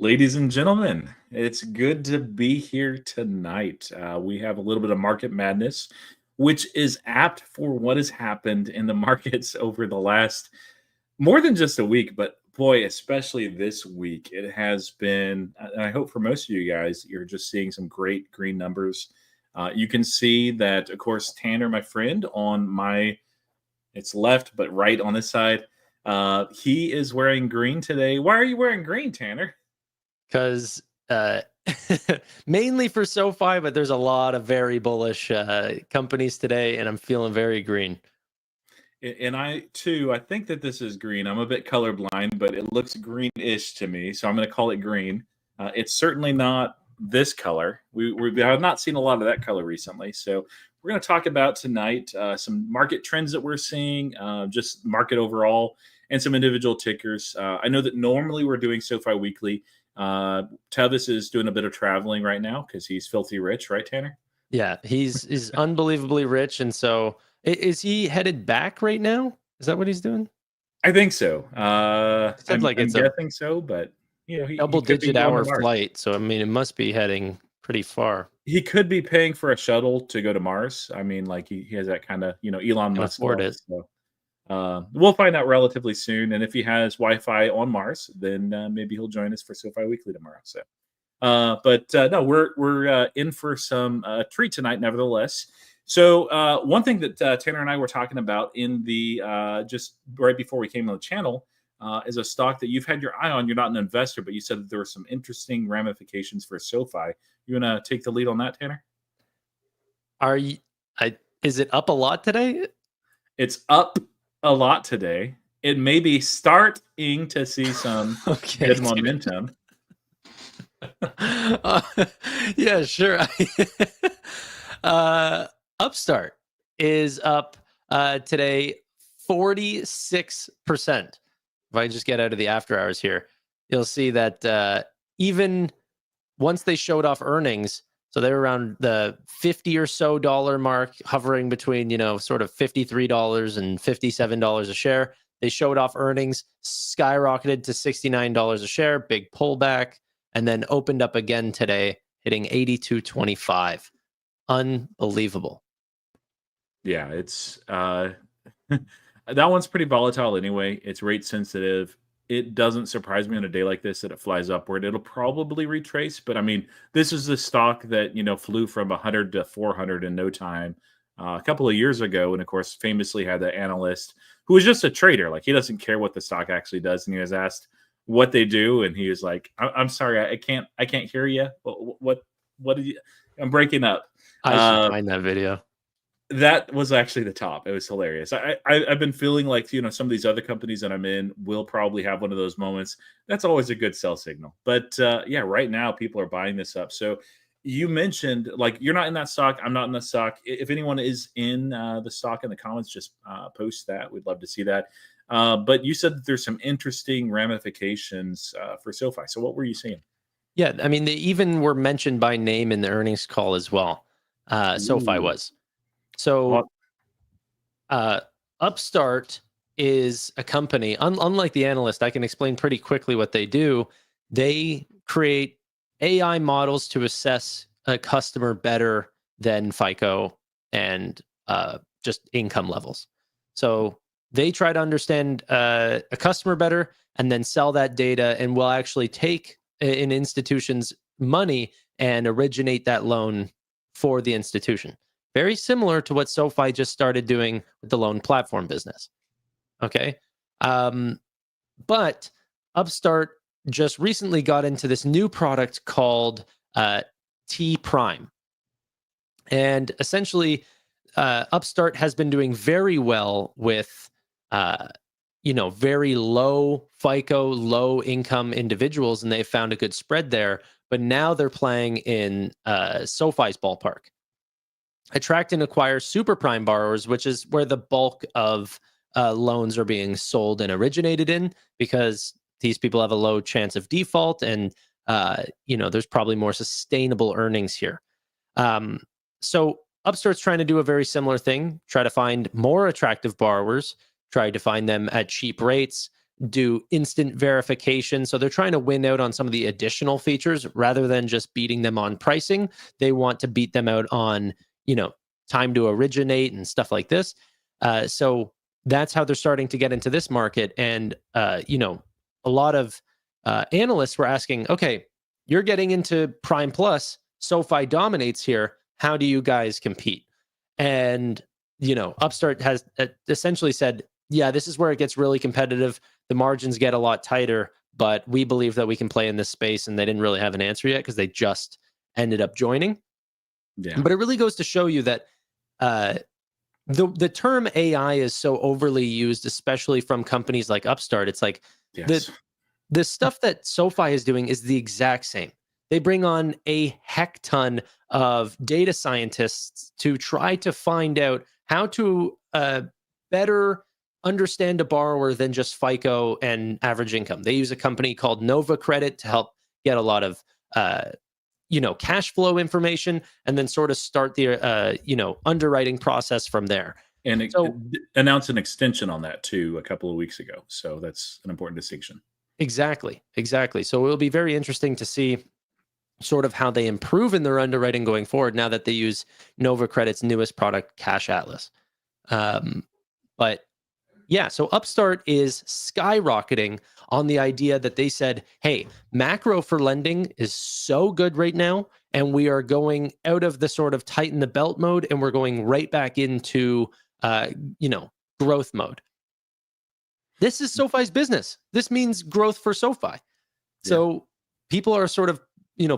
Ladies and gentlemen, it's good to be here tonight. We have a little bit of market madness, which is apt for what has happened in the markets over the last more than just a week, but boy, especially this week. It has been, and I hope for most of you guys, you're just seeing some great green numbers. You can see that, of course, Tanner, my friend, on my it's left, but right on this side, he is wearing green today. Why are you wearing green, Tanner? Because mainly for SoFi, but there's a lot of very bullish companies today, and I'm feeling very green. And I too, I think that this is green. I'm a bit colorblind, but it looks greenish to me, so I'm going to call it green. It's certainly not this color. We have not seen a lot of that color recently, so we're going to talk about tonight some market trends that we're seeing, just market overall, and some individual tickers. I know that normally we're doing SoFi Weekly. Tevis is doing a bit of traveling right now because he's filthy rich, right, Tanner? Yeah, he's unbelievably rich, and so is he headed back right now? Is that what he's doing? I think so. It said like I'm it's a guessing so, but he could be double-digit going to hour Mars. flight, so I mean, it must be heading pretty far. He could be paying for a shuttle to go to Mars. I mean, like he has that kind of Elon Can Musk afford wealth. it. So we'll find out relatively soon. And if he has Wi-Fi on Mars, then maybe he'll join us for SoFi Weekly tomorrow. So, no, we're in for some treat tonight, nevertheless. So one thing that Tanner and I were talking about in the just right before we came on the channel is a stock that you've had your eye on. You're not an investor, but you said that there were some interesting ramifications for SoFi. You want to take the lead on that, Tanner? Are you? Is it up a lot today? It's up a lot today. It may be starting to see some Okay, good momentum. Yeah, sure. Upstart is up today 46%. If I just get out of the after hours here, you'll see that even once they showed off earnings, so they're around the $50 or so mark, hovering between, sort of $53 and $57 a share. They showed off earnings, skyrocketed to $69 a share, big pullback, and then opened up again today, hitting 82.25. Unbelievable. Yeah, it's that one's pretty volatile anyway. It's rate sensitive. It doesn't surprise me on a day like this that it flies upward. It'll probably retrace, but I mean, this is the stock that flew from 100 to 400 in no time a couple of years ago, and of course, famously had the analyst who was just a trader. Like he doesn't care what the stock actually does, and he was asked what they do, and he was like, "I'm sorry, I can't hear you. What did you? I'm breaking up." I should find that video. That was actually the top. It was hilarious. I've been feeling like some of these other companies that I'm in will probably have one of those moments. That's always a good sell signal. But yeah, right now people are buying this up. So you mentioned like you're not in that stock. I'm not in the stock. If anyone is in the stock in the comments, just post that. We'd love to see that. But you said that there's some interesting ramifications for SoFi. So what were you seeing? Yeah, I mean, they even were mentioned by name in the earnings call as well. SoFi Ooh. was. So Upstart is a company, unlike the analyst, I can explain pretty quickly what they do. They create AI models to assess a customer better than FICO and just income levels. So they try to understand a customer better and then sell that data, and will actually take an institution's money and originate that loan for the institution. Very similar to what SoFi just started doing with the loan platform business. Okay. But Upstart just recently got into this new product called T Prime. And essentially, Upstart has been doing very well with, very low FICO, low income individuals, and they found a good spread there. But now they're playing in SoFi's ballpark. Attract and acquire super prime borrowers, which is where the bulk of loans are being sold and originated in, because these people have a low chance of default, and there's probably more sustainable earnings here. So Upstart's trying to do a very similar thing, try to find more attractive borrowers, try to find them at cheap rates. do instant verification. So they're trying to win out on some of the additional features rather than just beating them on pricing. They want to beat them out on, time to originate and stuff like this. So that's how they're starting to get into this market. And, a lot of analysts were asking, okay, you're getting into Prime Plus. SoFi dominates here. How do you guys compete? And, Upstart has essentially said, yeah, this is where it gets really competitive. The margins get a lot tighter, but we believe that we can play in this space. And they didn't really have an answer yet because they just ended up joining. Yeah. But it really goes to show you that the term AI is so overly used, especially from companies like Upstart. It's like Yes. the stuff that SoFi is doing is the exact same. They bring on a heck ton of data scientists to try to find out how to better understand a borrower than just FICO and average income. They use a company called Nova Credit to help get a lot of cash flow information, and then sort of start the underwriting process from there. And So announced an extension on that too a couple of weeks ago. So that's an important distinction. exactly. So it'll be very interesting to see sort of how they improve in their underwriting going forward now that they use Nova Credit's newest product, Cash Atlas. But yeah, so Upstart is skyrocketing on the idea that they said, hey, macro for lending is so good right now, and we are going out of the sort of tighten the belt mode, and we're going right back into, growth mode. This is SoFi's business. This means growth for SoFi. So people are sort of,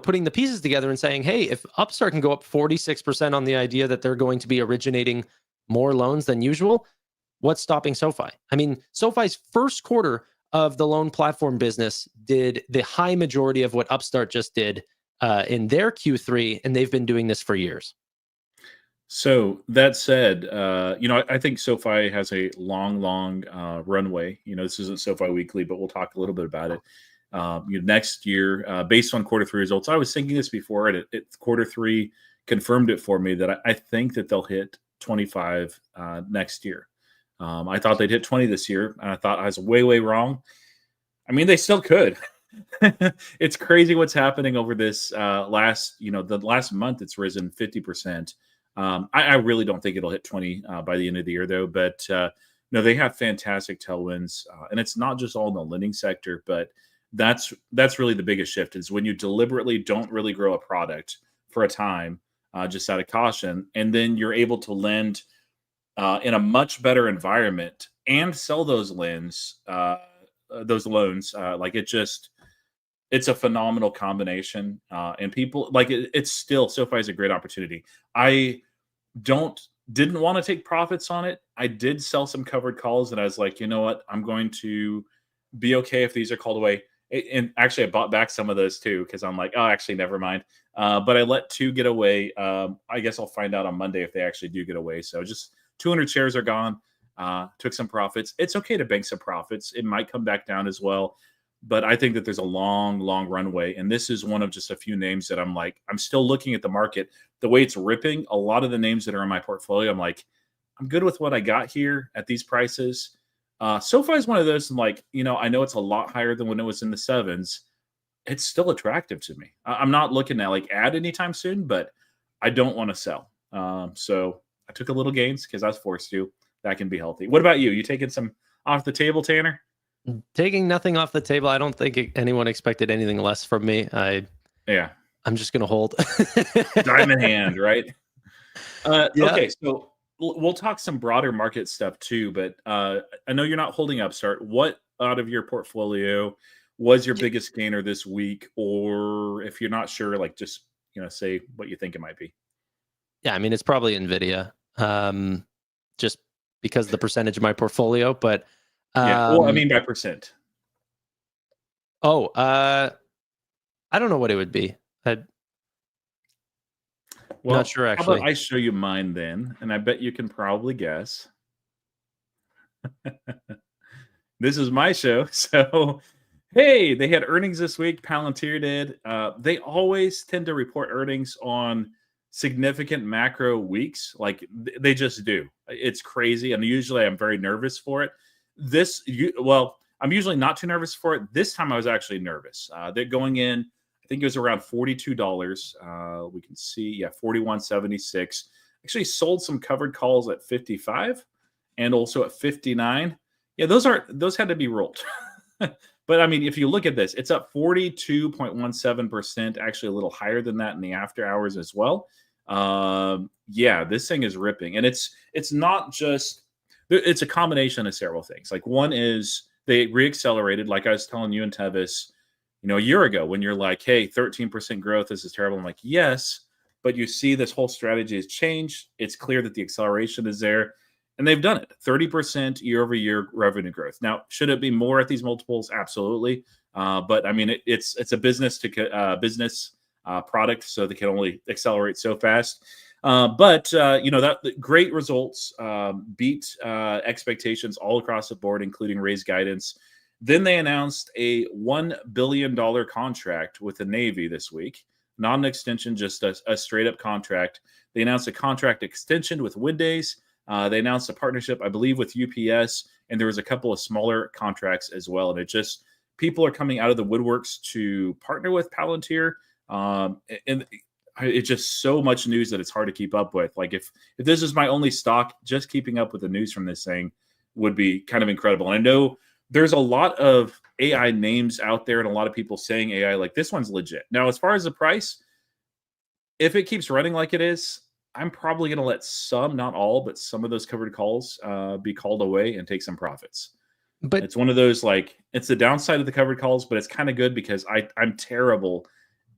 putting the pieces together and saying, hey, if Upstart can go up 46% on the idea that they're going to be originating more loans than usual, what's stopping SoFi? I mean, SoFi's first quarter of the loan platform business did the high majority of what Upstart just did in their Q3, and they've been doing this for years. So that said, I think SoFi has a long runway. This isn't SoFi Weekly, but we'll talk a little bit about it. Next year, based on quarter three results, I was thinking this before, and quarter three confirmed it for me that I think that they'll hit 25 next year. I thought they'd hit 20 this year, and I thought I was way wrong. I mean, they still could. It's crazy what's happening over this the last month. It's risen 50%. I really don't think it'll hit 20 by the end of the year, though. But no, they have fantastic tailwinds, and it's not just all in the lending sector, but that's really the biggest shift is when you deliberately don't really grow a product for a time, just out of caution, and then you're able to lend in a much better environment and sell those loans. It's a phenomenal combination. And people like it's still SoFi is a great opportunity. I didn't want to take profits on it. I did sell some covered calls, and I was like, you know what? I'm going to be okay if these are called away. And actually, I bought back some of those too because I'm like, oh, actually, never mind. But I let 2 get away. I guess I'll find out on Monday if they actually do get away. So just 200 shares are gone. Took some profits. It's okay to bank some profits. It might come back down as well. But I think that there's a long runway. And this is one of just a few names that I'm still looking at the market. The way it's ripping, a lot of the names that are in my portfolio, I'm like, I'm good with what I got here at these prices. SoFi is one of those, I know it's a lot higher than when it was in the 7s. It's still attractive to me. I'm not looking to add anytime soon, but I don't want to sell. So I took a little gains because I was forced to. That can be healthy. What about you? You taking some off the table, Tanner? Taking nothing off the table. I don't think anyone expected anything less from me. I'm just going to hold. Diamond hand, right? Yeah. Okay, so we'll talk some broader market stuff too, but I know you're not holding Upstart. What out of your portfolio was your biggest gainer this week? Or if you're not sure, just say what you think it might be. Yeah, I mean, it's probably NVIDIA, just because of the percentage of my portfolio, but well, I mean by percent. I don't know what it would be. I'm not sure, How actually. about I show you mine then, and I bet you can probably guess. This is my show. So, hey, they had earnings this week. Palantir did. They always tend to report earnings on significant macro weeks. They just do. It's crazy. And usually I'm very nervous for it. I'm usually not too nervous for it. This time I was actually nervous. They're going in, I think it was around $42. We can see, yeah, 41.76. Actually sold some covered calls at 55 and also at 59. Yeah, those had to be rolled. But I mean, if you look at this, it's up 42.17%, actually a little higher than that in the after hours as well. Yeah, this thing is ripping. And it's not just, it's a combination of several things. Like one is they reaccelerated, like I was telling you and Tevis, a year ago when you're like, hey, 13% growth, this is terrible. I'm like, yes, but you see this whole strategy has changed. It's clear that the acceleration is there. And they've done it. 30% year over year revenue growth. Now, should it be more at these multiples? Absolutely. But I mean, it's a business to business product, so they can only accelerate so fast. But that great results, beat expectations all across the board, including raised guidance. Then they announced a $1 billion contract with the Navy this week. Not an extension, just a straight up contract. They announced a contract extension with Windays. They announced a partnership, I believe, with UPS, and there was a couple of smaller contracts as well. And it just, people are coming out of the woodworks to partner with Palantir. And it's just so much news that it's hard to keep up with. Like if this is my only stock, just keeping up with the news from this thing would be kind of incredible. And I know there's a lot of AI names out there and a lot of people saying AI, like this one's legit. Now, as far as the price, if it keeps running like it is, I'm probably going to let some, not all, but some of those covered calls be called away and take some profits. But it's one of those, like, it's the downside of the covered calls, but it's kind of good because I'm terrible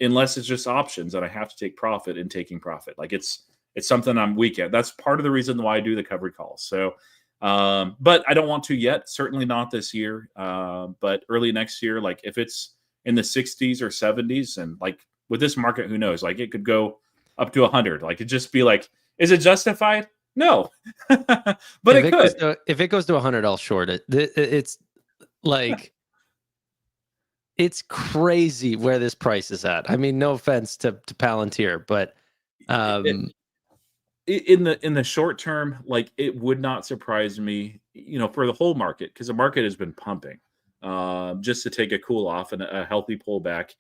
unless it's just options and I have to take profit in taking profit. Like it's something I'm weak at. That's part of the reason why I do the covered calls. So, but I don't want to yet, certainly not this year. But early next year, like if it's in the 60s or 70s, and like with this market, who knows, like it could go up to 100. Like it'd just be like, is it justified? No, but if it goes to 100, I'll short it. It's like, it's crazy where this price is at. I mean, no offense to Palantir, but in the short term, like it would not surprise me, for the whole market, because the market has been pumping just to take a cool off and a healthy pullback.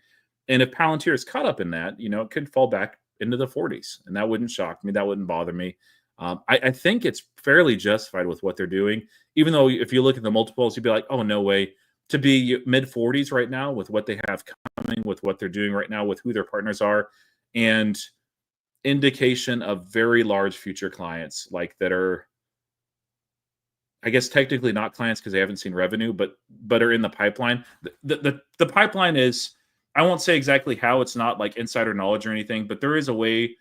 And if Palantir is caught up in that, it could fall back into the 40s, and that wouldn't shock me. That wouldn't bother me. I think it's fairly justified with what they're doing, even though if you look at the multiples, you'd be like, oh, no way. To be mid 40s right now with what they have coming, with what they're doing right now, with who their partners are, and indication of very large future clients, like that are, I guess, technically not clients because they haven't seen revenue, but are in the pipeline. The pipeline is, I won't say exactly how, it's not like insider knowledge or anything, but there is a way.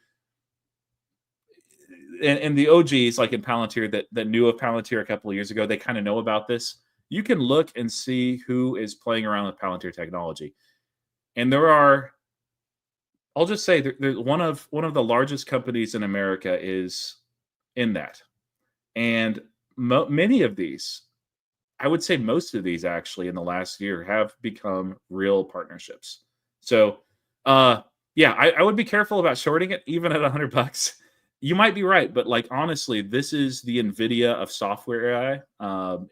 And the OGs, like in Palantir, that knew of Palantir a couple of years ago, they kind of know about this. You can look and see who is playing around with Palantir technology. And there are, I'll just say, there's one of the largest companies in America is in that. And many of these, I would say most of these actually in the last year have become real partnerships. So, yeah, I would be careful about shorting it, even at $100. You might be right, but like honestly, this is the NVIDIA of software AI.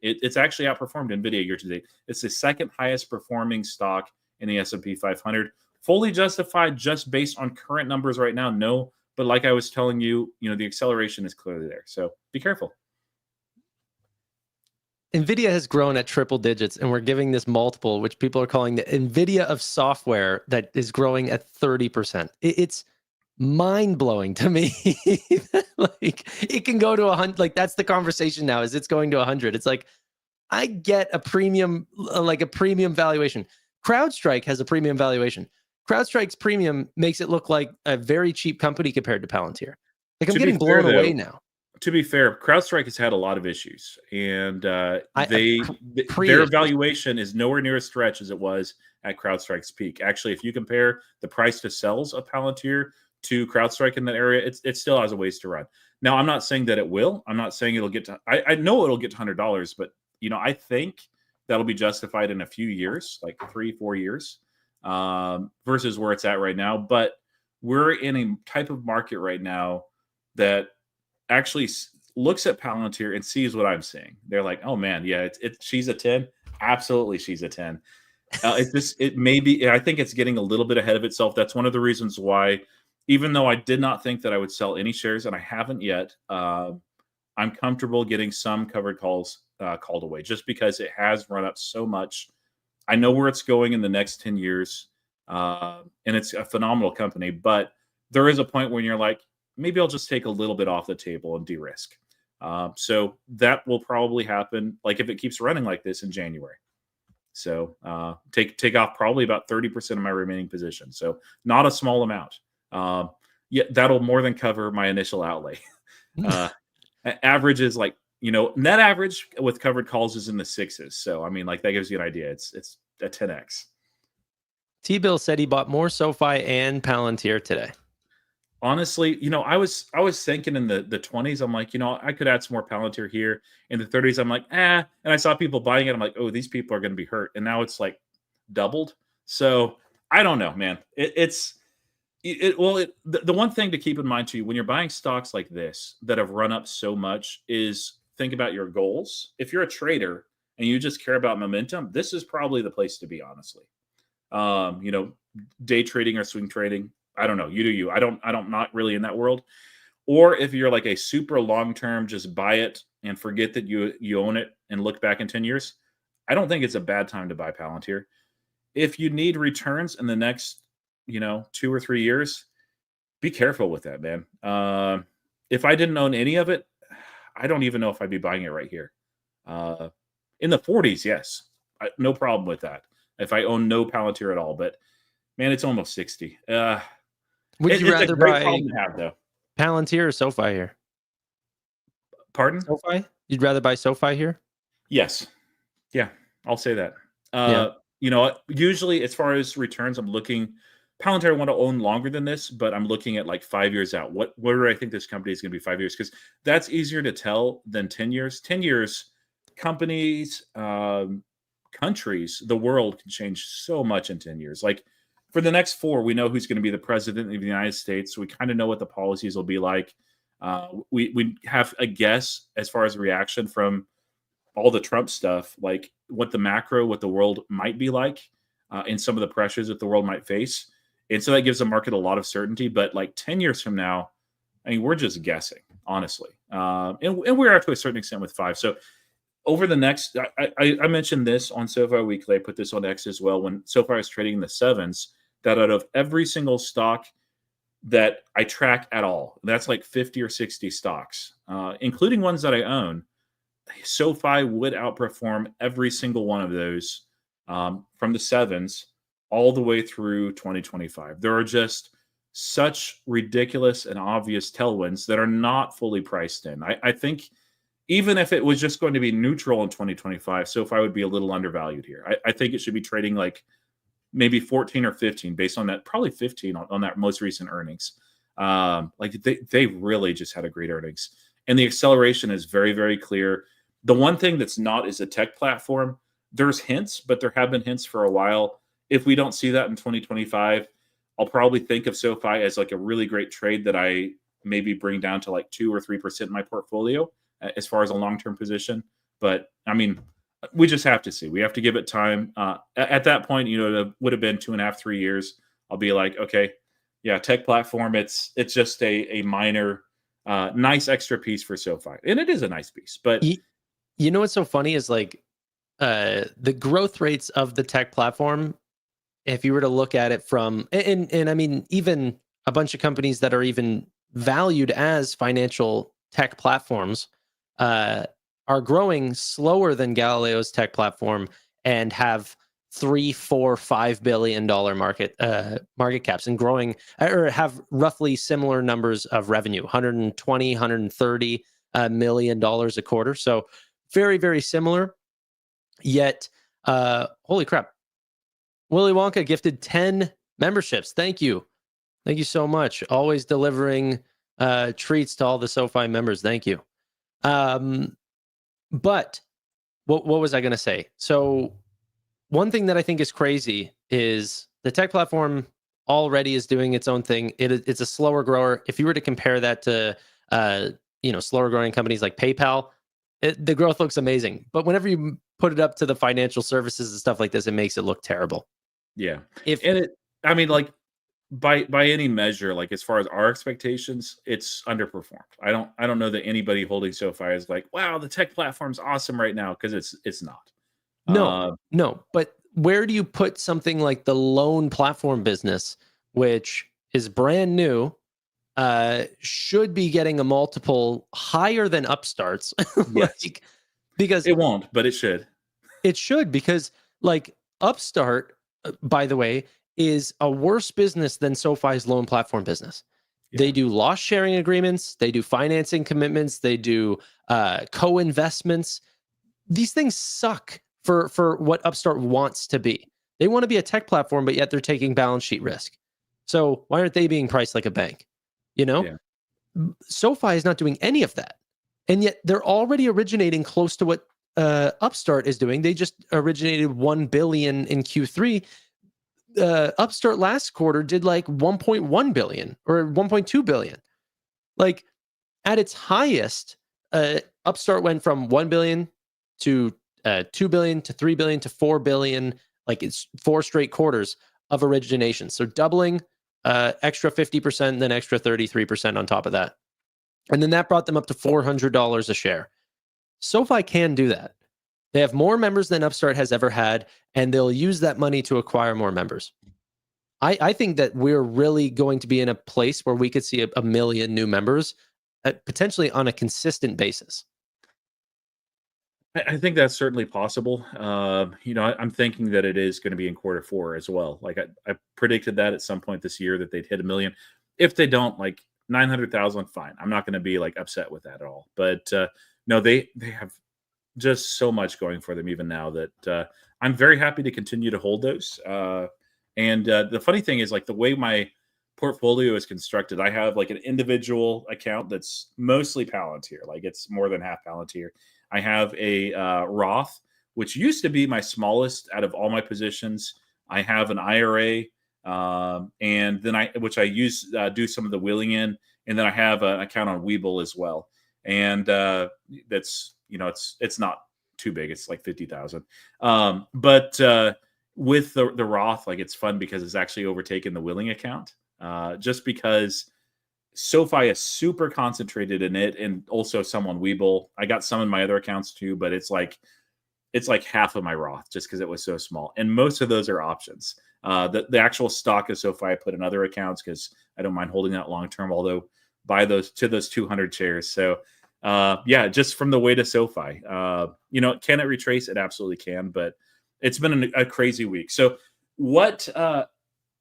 It's actually outperformed NVIDIA year to date. It's the second highest performing stock in the S&P 500. Fully justified just based on current numbers right now? No, but like I was telling you, the acceleration is clearly there. So be careful. NVIDIA has grown at triple digits, and we're giving this multiple, which people are calling the NVIDIA of software, that is growing at 30%. It's mind-blowing to me. Like it can go to 100. Like that's the conversation now, is it's going to 100. It's like, I get a premium, like a premium valuation. CrowdStrike has a premium valuation. CrowdStrike's premium makes it look like a very cheap company compared to Palantir. Like I'm getting blown away now. To be fair, CrowdStrike has had a lot of issues, and their valuation is nowhere near as stretch as it was at CrowdStrike's peak. Actually, if you compare the price to sales of Palantir to CrowdStrike in that area, it still has a ways to run. Now, I'm not saying that it will. I'm not saying it'll get to. I know it'll get to $100, but I think that'll be justified in a few years, like 3-4 years, versus where it's at right now. But we're in a type of market right now that actually looks at Palantir and sees what I'm seeing. They're like, oh man, yeah, she's a 10. Absolutely, she's a 10. It may be. I think it's getting a little bit ahead of itself. That's one of the reasons why, even though I did not think that I would sell any shares, and I haven't yet, I'm comfortable getting some covered calls called away, just because it has run up so much. I know where it's going in the next 10 years, and it's a phenomenal company. But there is a point when you're like, maybe I'll just take a little bit off the table and de-risk. So that will probably happen, like if it keeps running like this in January. So take off probably about 30% of my remaining position. So not a small amount. Yeah, that'll more than cover my initial outlay. Average is like, net average with covered calls is in the sixes. So I mean, like, that gives you an idea. It's a 10x. T-Bill said he bought more SoFi and Palantir today. Honestly, I was thinking in the 20s, I'm like, I could add some more Palantir here. In the 30s, I'm like, and I saw people buying it. I'm like, oh, these people are going to be hurt. And now it's like doubled. So I don't know, man. The one thing to keep in mind too, when you're buying stocks like this that have run up so much, is think about your goals. If you're a trader and you just care about momentum, this is probably the place to be, honestly. Day trading or swing trading, I don't know. You do you. I don't not really in that world. Or if you're like a super long term, just buy it and forget that you own it and look back in 10 years. I don't think it's a bad time to buy Palantir. If you need returns in the next, 2 or 3 years, be careful with that, man. If I didn't own any of it, I don't even know if I'd be buying it right here. In the 40s, yes, no problem with that. If I own no Palantir at all, but man, it's almost 60. Would you rather buy problem to have, though? Palantir or SoFi here? Pardon? SoFi? You'd rather buy SoFi here? Yes. Yeah, I'll say that. Yeah. Usually as far as returns, I'm looking. Palantir I want to own longer than this, but I'm looking at like 5 years out. Where do I think this company is going to be 5 years? Because that's easier to tell than 10 years. 10 years, companies, countries, the world can change so much in 10 years. Like, for the next 4, we know who's going to be the president of the United States. So we kind of know what the policies will be like. We have a guess as far as reaction from all the Trump stuff, like what the world might be like, and some of the pressures that the world might face. And so that gives the market a lot of certainty. But like 10 years from now, I mean, we're just guessing, honestly. And we're up to a certain extent with 5. So over the next, I mentioned this on SoFi Weekly. I put this on X as well. When SoFi is trading in the 7s, that out of every single stock that I track at all, that's like 50 or 60 stocks, including ones that I own, SoFi would outperform every single one of those, from the 7s all the way through 2025. There are just such ridiculous and obvious tailwinds that are not fully priced in. I think even if it was just going to be neutral in 2025, SoFi would be a little undervalued here. I think it should be trading like maybe 14 or 15 based on that, probably 15 on that most recent earnings. Like they really just had a great earnings, and the acceleration is very, very clear. The one thing that's not is a tech platform. There's hints, but there have been hints for a while. If we don't see that in 2025, I'll probably think of SoFi as like a really great trade that I maybe bring down to like 2 or 3% in my portfolio as far as a long-term position. But I mean, we just have to see. We have to give it time. At that point, it would have been 2.5, 3 years. I'll be like, okay, yeah, tech platform. It's just a minor, nice extra piece for SoFi, and it is a nice piece. But what's so funny is like the growth rates of the tech platform. If you were to look at it from, and I mean, even a bunch of companies that are even valued as financial tech platforms, are growing slower than Galileo's tech platform and have $3, $4, $5 billion market caps, and growing, or have roughly similar numbers of revenue, 120, 130 million dollars a quarter. So very, very similar. Yet, holy crap! Willy Wonka gifted 10 memberships. Thank you so much. Always delivering treats to all the SoFi members. Thank you. But what was I going to say? So one thing that I think is crazy is the tech platform already is doing its own thing. It's a slower grower. If you were to compare that to, slower growing companies like PayPal, the growth looks amazing. But whenever you put it up to the financial services and stuff like this, it makes it look terrible. Yeah. If And I mean, like, by any measure, like as far as our expectations, it's underperformed. I don't know that anybody holding SoFi is like, wow, the tech platform's awesome right now, because it's not. No, Uh, no. But where do you put something like the loan platform business, which is brand new, should be getting a multiple higher than Upstart's? yes, Like, because it won't, but it should. it should, because like Upstart, by the way, is a worse business than SoFi's loan platform business. They Yeah, do loss sharing agreements, they do financing commitments, they do co-investments. These things suck for what Upstart wants to be. They want to be a tech platform, but yet they're taking balance sheet risk. So why aren't they being priced like a bank? You know, yeah, SoFi is not doing any of that, and yet they're already originating close to what Upstart is doing. They just originated 1 billion in Q3. Upstart last quarter did like 1.1 billion or 1.2 billion. Like at its highest, Upstart went from 1 billion to 2 billion to 3 billion to 4 billion. Like it's 4 straight quarters of origination. So doubling, extra 50%, then extra 33% on top of that. And then that brought them up to $400 a share. SoFi can do that. They have more members than Upstart has ever had, and they'll use that money to acquire more members. I think that we're really going to be in a place where we could see a million new members, potentially on a consistent basis. I think that's certainly possible. I'm thinking that it is going to be in quarter 4 as well. Like I predicted that at some point this year that they'd hit a million. If they don't, like 900,000, fine. I'm not going to be like upset with that at all. But no, they have just so much going for them even now that I'm very happy to continue to hold those. And the funny thing is, like the way my portfolio is constructed, I have like an individual account that's mostly Palantir, like it's more than half Palantir. I have a Roth, which used to be my smallest out of all my positions. I have an IRA, and then which I use do some of the wheeling in, and then I have an account on Webull as well. And that's it's not too big. It's like 50,000. But with the Roth, like it's fun because it's actually overtaken the Willing account, just because SoFi is super concentrated in it, and also some on Webull. I got some in my other accounts too, but it's like half of my Roth just because it was so small, and most of those are options. The actual stock of SoFi I put in other accounts because I don't mind holding that long term. Although buy those 200 shares. So yeah, just from the way to SoFi, can it retrace? It absolutely can, but it's been a crazy week. So what?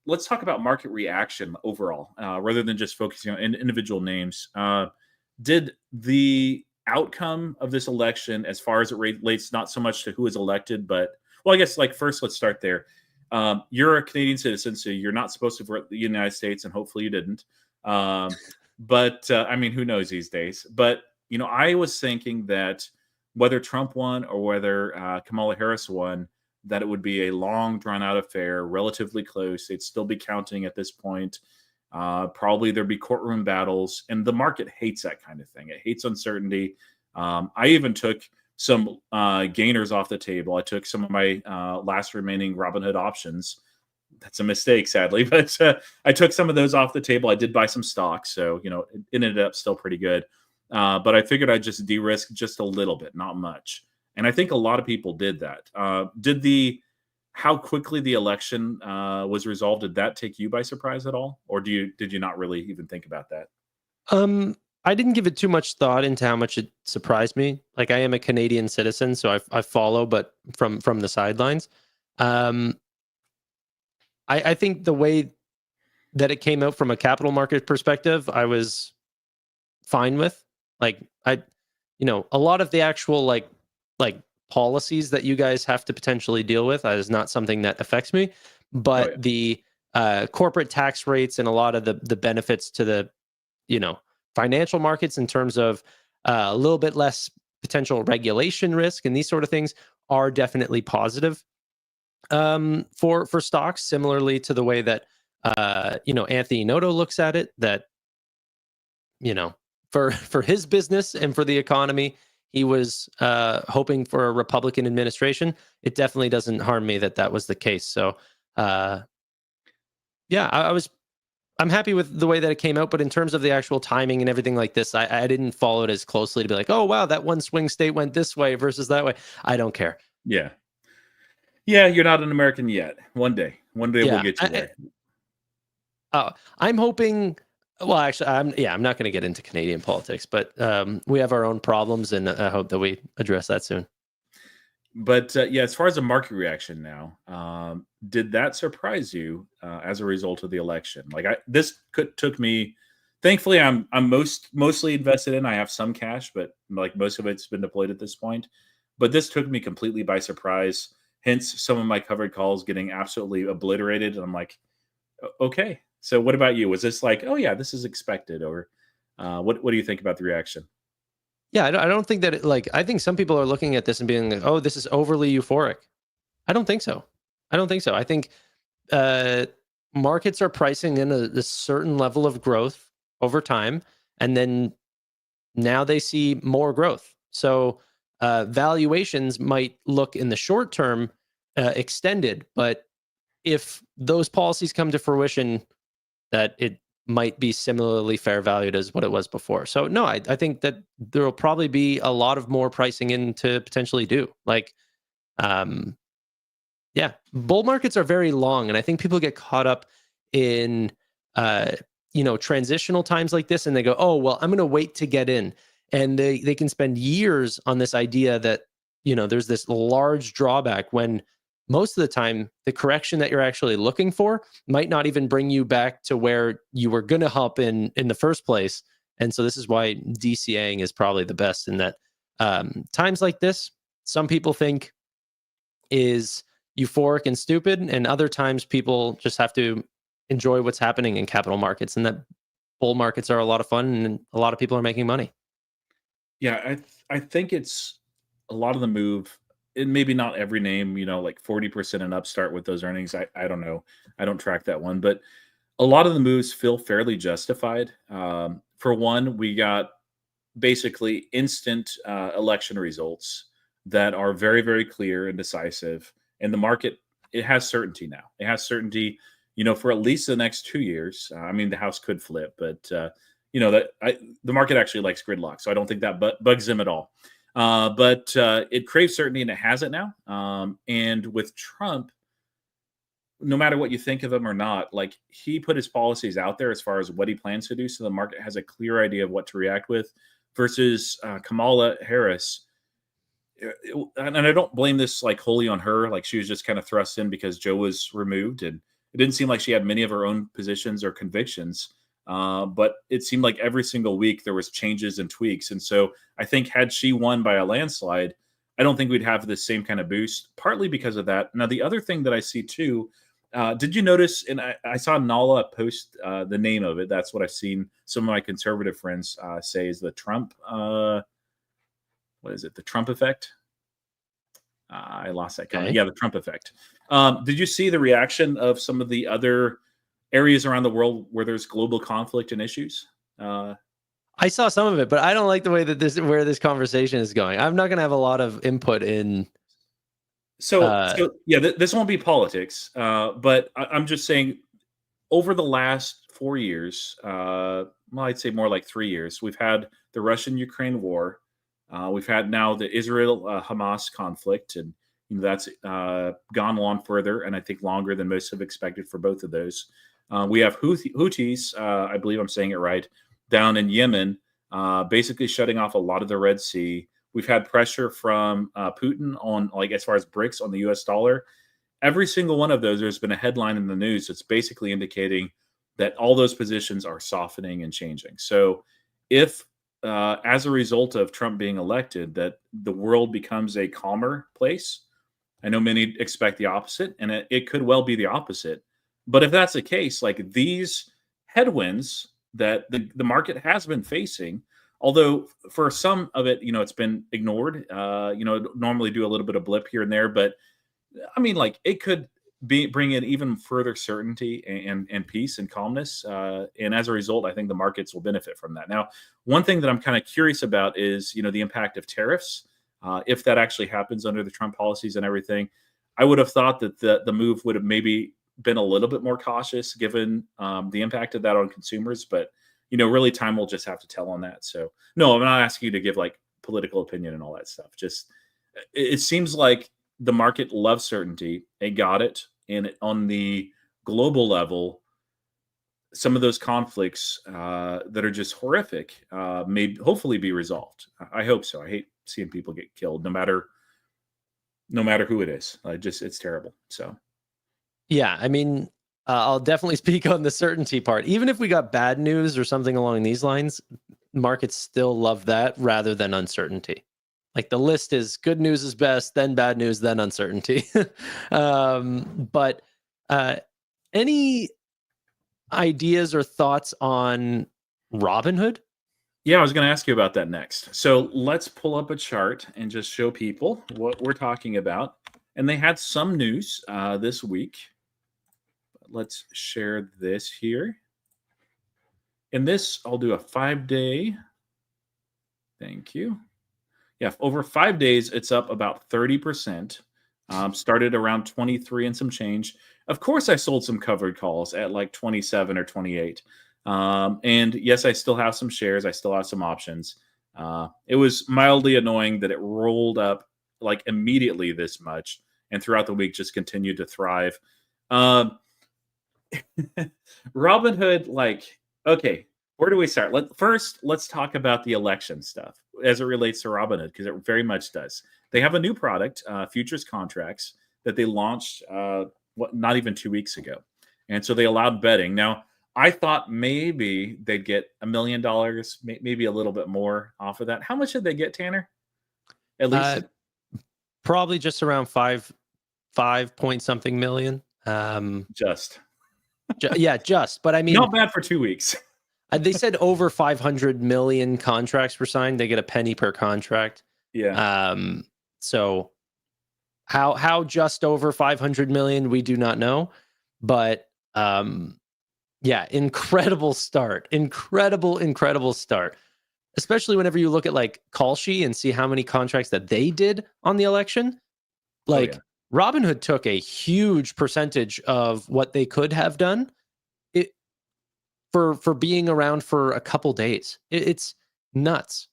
Let's talk about market reaction overall, rather than just focusing on individual names. Did the outcome of this election, as far as it relates, not so much to who is elected, but well, I guess like first, let's start there. You're a Canadian citizen, so you're not supposed to vote the United States, and hopefully you didn't. But I mean, who knows these days? But I was thinking that whether Trump won or whether Kamala Harris won, that it would be a long, drawn-out affair, relatively close. They'd still be counting at this point. Probably there'd be courtroom battles, and the market hates that kind of thing. It hates uncertainty. I even took some gainers off the table. I took some of my last remaining Robinhood options. That's a mistake, sadly, but I took some of those off the table. I did buy some stocks, so it ended up still pretty good. But I figured I'd just de-risk just a little bit, not much. And I think a lot of people did that. How quickly the election was resolved, did that take you by surprise at all, or did you not really even think about that? I didn't give it too much thought into how much it surprised me. Like I am a Canadian citizen, so I follow, but from the sidelines. I think the way that it came out from a capital market perspective, I was fine with. Like a lot of the actual like policies that you guys have to potentially deal with is not something that affects me, Oh but yeah, the corporate tax rates and a lot of the benefits to the financial markets in terms of a little bit less potential regulation risk and these sort of things are definitely positive for stocks. Similarly to the way that Anthony Noto looks at it, that for his business and for the economy, he was hoping for a Republican administration. It definitely doesn't harm me that that was the case. So, yeah, I'm happy with the way that it came out, but in terms of the actual timing and everything like this, I didn't follow it as closely to be like, oh wow, that one swing state went this way versus that way. I don't care. Yeah. Yeah, you're not an American yet. One day we'll Yeah, get you there. I'm hoping. Well, actually, I'm not going to get into Canadian politics, but we have our own problems, and I hope that we address that soon. But yeah, as far as the market reaction now, did that surprise you as a result of the election? Like took me. Thankfully, I'm mostly invested in. I have some cash, but like most of it's been deployed at this point. But this took me completely by surprise. Hence, some of my covered calls getting absolutely obliterated. And I'm like, okay. So, what about you? Was this like, oh yeah, this is expected, or what do you think about the reaction? Yeah, I don't think that I think some people are looking at this and being like, "Oh, this is overly euphoric." I don't think so. I don't think so. I think uh, markets are pricing in a certain level of growth over time, and then now they see more growth. So valuations might look in the short term extended, but if those policies come to fruition, that it might be similarly fair valued as what it was before. So no, I think that there will probably be a lot of more pricing in to potentially do. Um, yeah, bull markets are very long, and I think people get caught up in uh, transitional times like this, and they go, "Oh, well, I'm going to wait to get in," and they can spend years on this idea that there's this large drawback when most of the time the correction that you're actually looking for might not even bring you back to where you were going to hop in the first place. And so this is why DCAing is probably the best in that times like this, some people think is euphoric and stupid, and other times people just have to enjoy what's happening in capital markets, and that bull markets are a lot of fun and a lot of people are making money. Yeah, I think it's a lot of the move, and maybe not every name, like 40% and Upstart with those earnings. I don't know. I don't track that one, but a lot of the moves feel fairly justified. For one, we got basically instant election results that are very, very clear and decisive. And the market, it has certainty now. It has certainty, for at least the next 2 years. I mean, the house could flip, but the market actually likes gridlock, so I don't think that bugs them at all. But it craves certainty, and it has it now. And with Trump, no matter what you think of him or not, like he put his policies out there as far as what he plans to do, so the market has a clear idea of what to react with. Versus Kamala Harris, and I don't blame this like wholly on her. Like she was just kind of thrust in because Joe was removed, and it didn't seem like she had many of her own positions or convictions. But it seemed like every single week there was changes and tweaks, and so I think had she won by a landslide, I don't think we'd have the same kind of boost. Partly because of that. Now the other thing that I see too. Did you notice? And I saw Nala post the name of it. That's what I've seen some of my conservative friends say is the Trump. What is it? The Trump effect. I lost that comment. Okay. Yeah, the Trump effect. Did you see the reaction of some of the other areas around the world where there's global conflict and issues? I saw some of it, but I don't like the way that where this conversation is going. I'm not going to have a lot of input in. So yeah, this won't be politics, but I'm just saying over the last 4 years, well, I'd say more like 3 years, we've had the Russian-Ukraine war. We've had now the Israel-Hamas conflict, and that's gone on further, and I think longer than most have expected for both of those. We have Houthis, I believe I'm saying it right, down in Yemen, basically shutting off a lot of the Red Sea. We've had pressure from Putin on, like, as far as BRICS on the U.S. dollar. Every single one of those, there's been a headline in the news that's basically indicating that all those positions are softening and changing. So if as a result of Trump being elected, that the world becomes a calmer place, I know many expect the opposite, and it could well be the opposite. But if that's the case, like these headwinds that the market has been facing, although for some of it, it's been ignored. Normally do a little bit of blip here and there, but I mean, like it could bring in even further certainty and peace and calmness. And as a result, I think the markets will benefit from that. Now, one thing that I'm kind of curious about is, the impact of tariffs. If that actually happens under the Trump policies and everything, I would have thought that the move would have maybe been a little bit more cautious given the impact of that on consumers. But, really time will just have to tell on that. So, no, I'm not asking you to give like political opinion and all that stuff. Just it seems like the market loves certainty. They got it. And on the global level, some of those conflicts that are just horrific may hopefully be resolved. I hope so. I hate seeing people get killed, no matter who it is. It's terrible. So Yeah, I mean, I'll definitely speak on the certainty part. Even if we got bad news or something along these lines, markets still love that rather than uncertainty. Like the list is good news is best, then bad news, then uncertainty. But any ideas or thoughts on Robinhood? yeah, I was going to ask you about that next. So let's pull up a chart and just show people what we're talking about. And they had some news this week. Let's share this here. In this, I'll do a 5-day. Thank you. Yeah, over 5 days, it's up about 30%. Started around 23 and some change. Of course, I sold some covered calls at like 27 or 28. And yes, I still have some shares. I still have some options. It was mildly annoying that it rolled up like immediately this much and throughout the week just continued to thrive. Robinhood, okay, where do we start? Let's talk about the election stuff as it relates to Robinhood, because it very much does. They have a new product, futures contracts, that they launched not even 2 weeks ago, and so they allowed betting. Now, I thought maybe they'd get $1 million, maybe a little bit more off of that. How much did they get, Tanner? At least, probably just around five point something million. Just But I mean, not bad for 2 weeks. They said over 500 million contracts were signed. They get a penny per contract. Yeah. So how just over 500 million, we do not know. But yeah, incredible start. Incredible start. Especially whenever you look at like Kalshi and see how many contracts that they did on the election. Like, Robinhood took a huge percentage of what they could have done for being around for a couple days. It's nuts.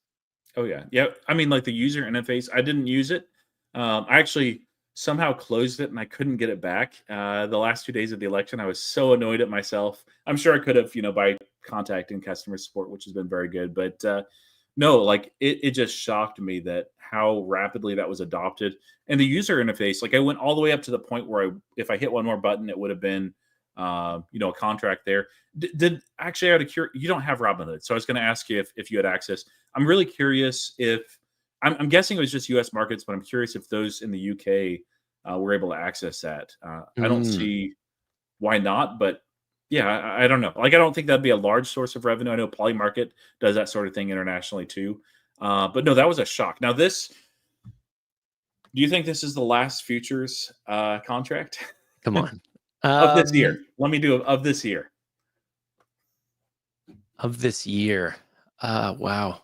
Oh yeah. I mean, like the user interface, I didn't use it. I actually somehow closed it and I couldn't get it back. The last 2 days of the election, I was so annoyed at myself. I'm sure I could have, by contacting customer support, which has been very good. But no, like it just shocked me that how rapidly that was adopted. And the user interface, like I went all the way up to the point where if I hit one more button, it would have been a contract there. Did actually out of you don't have Robinhood, so I was going to ask you if you had access. I'm really curious if I'm guessing it was just U.S. markets, but I'm curious if those in the U.K. Were able to access that. I don't see why not, but yeah, I don't know. Like I don't think that'd be a large source of revenue. I know Polymarket does that sort of thing internationally too, but no, that was a shock. Now do you think this is the last futures contract? Come on. Of this year. Let me do of this year. Of this year. Wow.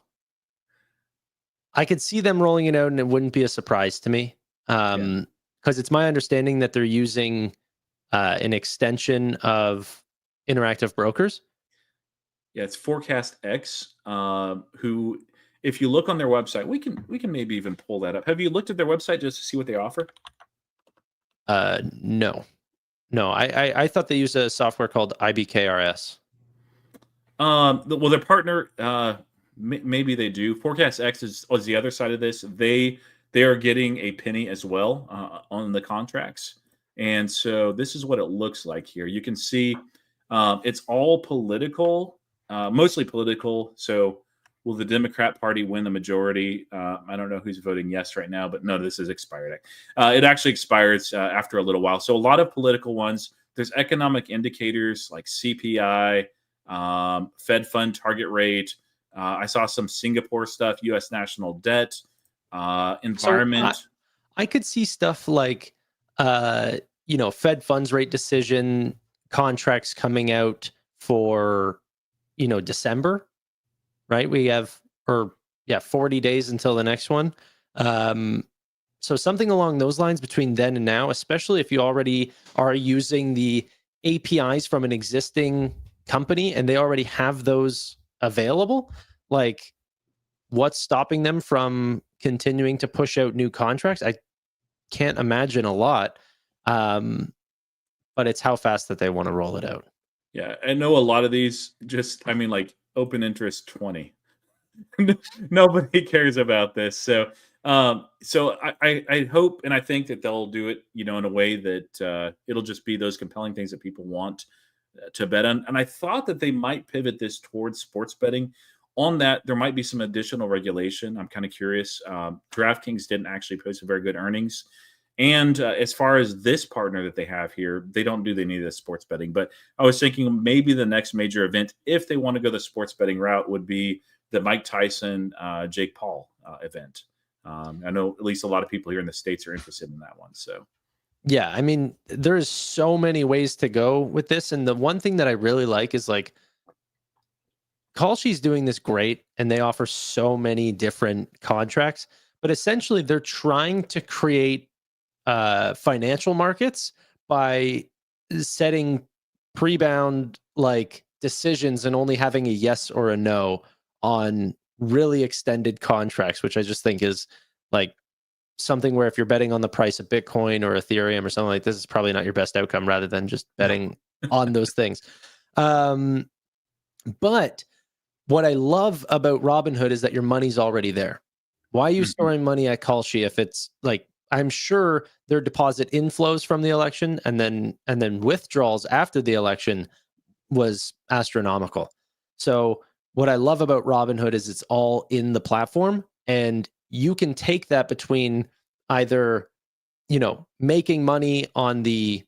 I could see them rolling it out and it wouldn't be a surprise to me. Because it's my understanding that they're using an extension of Interactive Brokers. Yeah, it's Forecast X, who, if you look on their website, we can maybe even pull that up. Have you looked at their website just to see what they offer? No. I thought they used a software called IBKRS. Well, their partner, maybe they do. Forecast X is the other side of this. They are getting a penny as well on the contracts, and so this is what it looks like here. You can see it's all political, mostly political. So, will the Democrat Party win the majority? I don't know who's voting yes right now, but no, this is expired. It actually expires after a little while. So, a lot of political ones. There's economic indicators like CPI. Fed fund target rate. I saw some Singapore stuff, U.S. national debt, environment. So I could see stuff like Fed funds rate decision contracts coming out for, December, right? We have, 40 days until the next one. So something along those lines between then and now, especially if you already are using the APIs from an existing company and they already have those available, like what's stopping them from continuing to push out new contracts? I can't imagine a lot. But it's how fast that they want to roll it out. Yeah, I know a lot of these just, I mean, like open interest 20. Nobody cares about this. So I hope and I think that they'll do it, in a way that it'll just be those compelling things that people want to bet on. And I thought that they might pivot this towards sports betting. On that, there might be some additional regulation. I'm kind of curious. DraftKings didn't actually post a very good earnings. And as far as this partner that they have here, they don't do any of this sports betting. But I was thinking maybe the next major event, if they want to go the sports betting route, would be the Mike Tyson, Jake Paul event. I know at least a lot of people here in the States are interested in that one. So, yeah, I mean, there's so many ways to go with this. And the one thing that I really like is like Kalshi's doing this great and they offer so many different contracts, but essentially they're trying to create financial markets by setting pre-bound like decisions and only having a yes or a no on really extended contracts, which I just think is like something where if you're betting on the price of Bitcoin or Ethereum or something like this, is probably not your best outcome rather than just betting on those things. But what I love about Robinhood is that your money's already there. Why are you storing money at Kalshi if it's like, I'm sure their deposit inflows from the election and then withdrawals after the election was astronomical. So what I love about Robinhood is it's all in the platform and you can take that between either, making money on the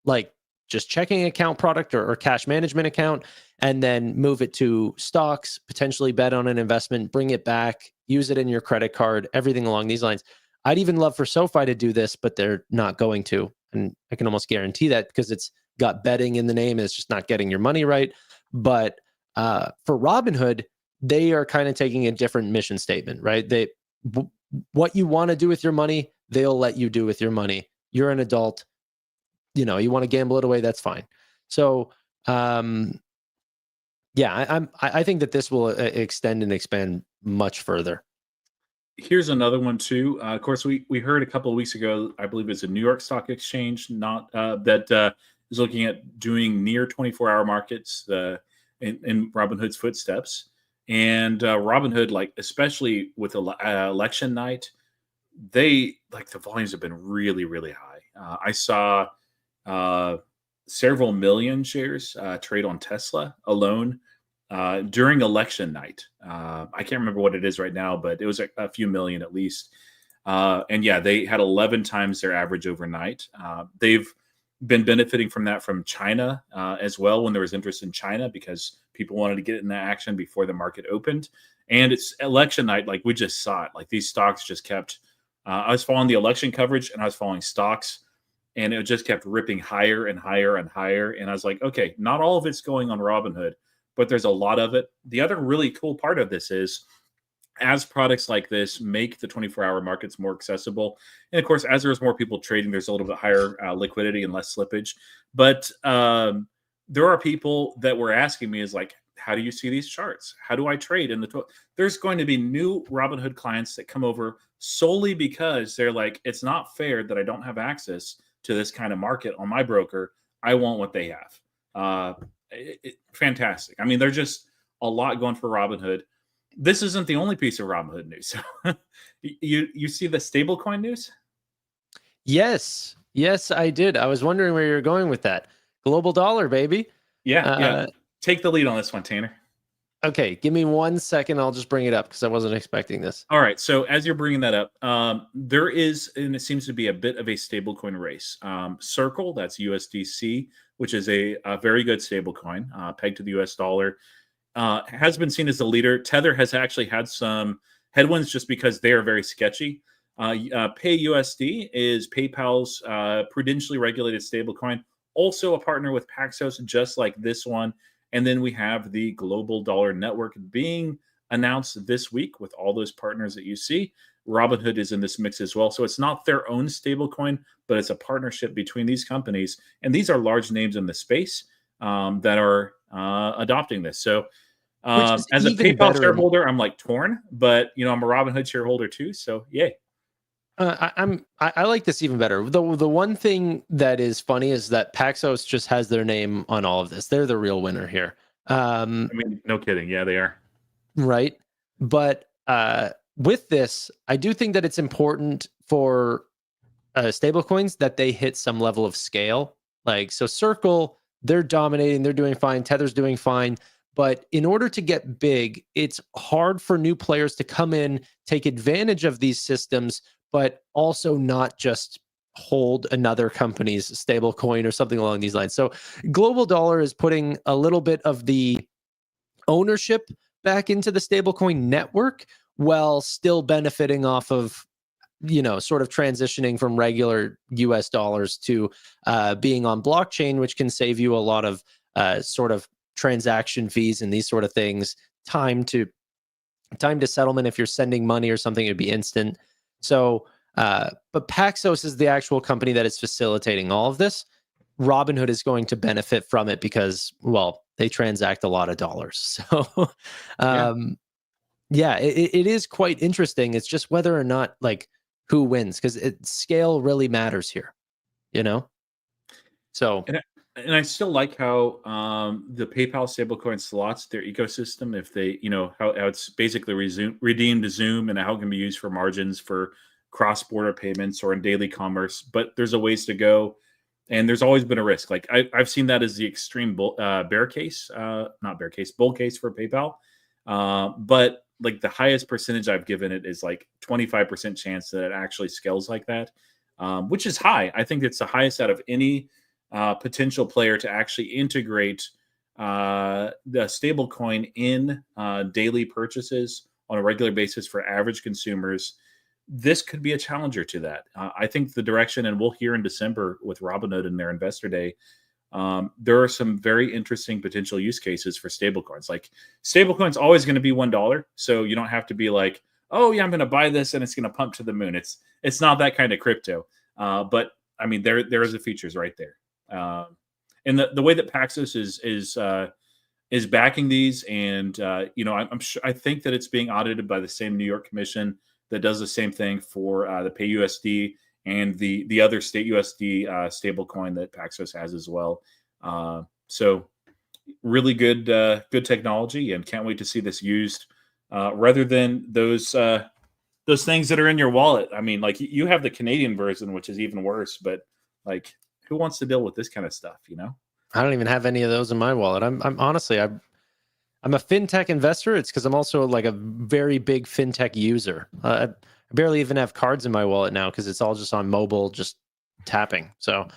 like just checking account product or cash management account, and then move it to stocks, potentially bet on an investment, bring it back, use it in your credit card, everything along these lines. I'd even love for SoFi to do this, but they're not going to. And I can almost guarantee that because it's got betting in the name and it's just not getting your money right. But for Robinhood, they are kind of taking a different mission statement, right? What you want to do with your money, they'll let you do with your money. You're an adult, you want to gamble it away, that's fine. So, I think that this will extend and expand much further. here's another one too. Of course, we heard a couple of weeks ago, I believe it's a New York Stock Exchange, not that is looking at doing near 24-hour markets in Robinhood's footsteps. And Robinhood, like especially with election night, they like the volumes have been really, really high. I saw several million shares trade on Tesla alone during election night. I can't remember what it is right now, but it was a few million at least. And yeah, they had 11 times their average overnight. They've been benefiting from that from China as well when there was interest in China because people wanted to get in that action before the market opened. And it's election night, like we just saw it. Like these stocks just kept. I was following the election coverage and I was following stocks, and it just kept ripping higher and higher and higher. And I was like, okay, not all of it's going on Robinhood, but there's a lot of it. The other really cool part of this is as products like this make the 24-hour markets more accessible, and of course, as there's more people trading, there's a little bit higher liquidity and less slippage. But there are people that were asking me is like, how do you see these charts? How do I trade in the there's going to be new Robinhood clients that come over solely because they're like, it's not fair that I don't have access to this kind of market on my broker. I want what they have. Fantastic. I mean, there's just a lot going for Robinhood. This isn't the only piece of Robinhood news. you see the stablecoin news? Yes, I did. I was wondering where you're going with that. Global dollar, baby. Yeah. Take the lead on this one, Tanner. Okay, give me 1 second. I'll just bring it up because I wasn't expecting this. All right. So as you're bringing that up, there is, and it seems to be a bit of a stablecoin race. Circle, that's USDC, which is a very good stablecoin pegged to the US dollar, has been seen as the leader. Tether has actually had some headwinds just because they are very sketchy. PayUSD is PayPal's prudentially regulated stablecoin, also a partner with Paxos, just like this one. And then we have the Global Dollar Network being announced this week with all those partners that you see. Robinhood is in this mix as well. So it's not their own stablecoin, but it's a partnership between these companies. And these are large names in the space that are adopting this. So Which is as a even PayPal better. shareholder, I'm like torn, but I'm a Robinhood shareholder too. So yay. I like this even better. The one thing that is funny is that Paxos just has their name on all of this. They're the real winner here. I mean, no kidding. Yeah, they are. Right. But with this, I do think that it's important for stablecoins that they hit some level of scale. Like, so Circle, they're dominating, they're doing fine, Tether's doing fine. But in order to get big, it's hard for new players to come in, take advantage of these systems, but also not just hold another company's stablecoin or something along these lines. So Global Dollar is putting a little bit of the ownership back into the stablecoin network while still benefiting off of sort of transitioning from regular US dollars to being on blockchain, which can save you a lot of sort of transaction fees and these sort of things. Time to settlement, if you're sending money or something, it'd be instant. So but Paxos is the actual company that is facilitating all of this. Robinhood is going to benefit from it because, well, they transact a lot of dollars. So yeah, it is quite interesting. It's just whether or not, like, who wins, because scale really matters here, So And I still like how the PayPal stablecoin slots their ecosystem. If they, how it's basically redeemed to Zoom and how it can be used for margins for cross-border payments or in daily commerce. But there's a ways to go, and there's always been a risk. Like I've seen that as the extreme bear case, not bear case, bull case for PayPal. But like the highest percentage I've given it is like 25% chance that it actually scales like that, which is high. I think it's the highest out of any potential player to actually integrate the stablecoin in daily purchases on a regular basis for average consumers. This could be a challenger to that. I think the direction, and we'll hear in December with Robinhood in their investor day, there are some very interesting potential use cases for stablecoins. Like stablecoins always going to be $1, so you don't have to be like, oh yeah, I'm going to buy this and it's going to pump to the moon. It's not that kind of crypto. But I mean, there's the features right there. And the way that Paxos is backing these, and I'm sure, I think that it's being audited by the same New York Commission that does the same thing for the PayUSD and the other state USD stablecoin that Paxos has as well. So really good technology, and can't wait to see this used rather than those things that are in your wallet. I mean, like you have the Canadian version, which is even worse, but like, who wants to deal with this kind of stuff, I don't even have any of those in my wallet. I'm honestly, I'm a fintech investor. It's because I'm also like a very big fintech user. I barely even have cards in my wallet now because it's all just on mobile, just tapping. So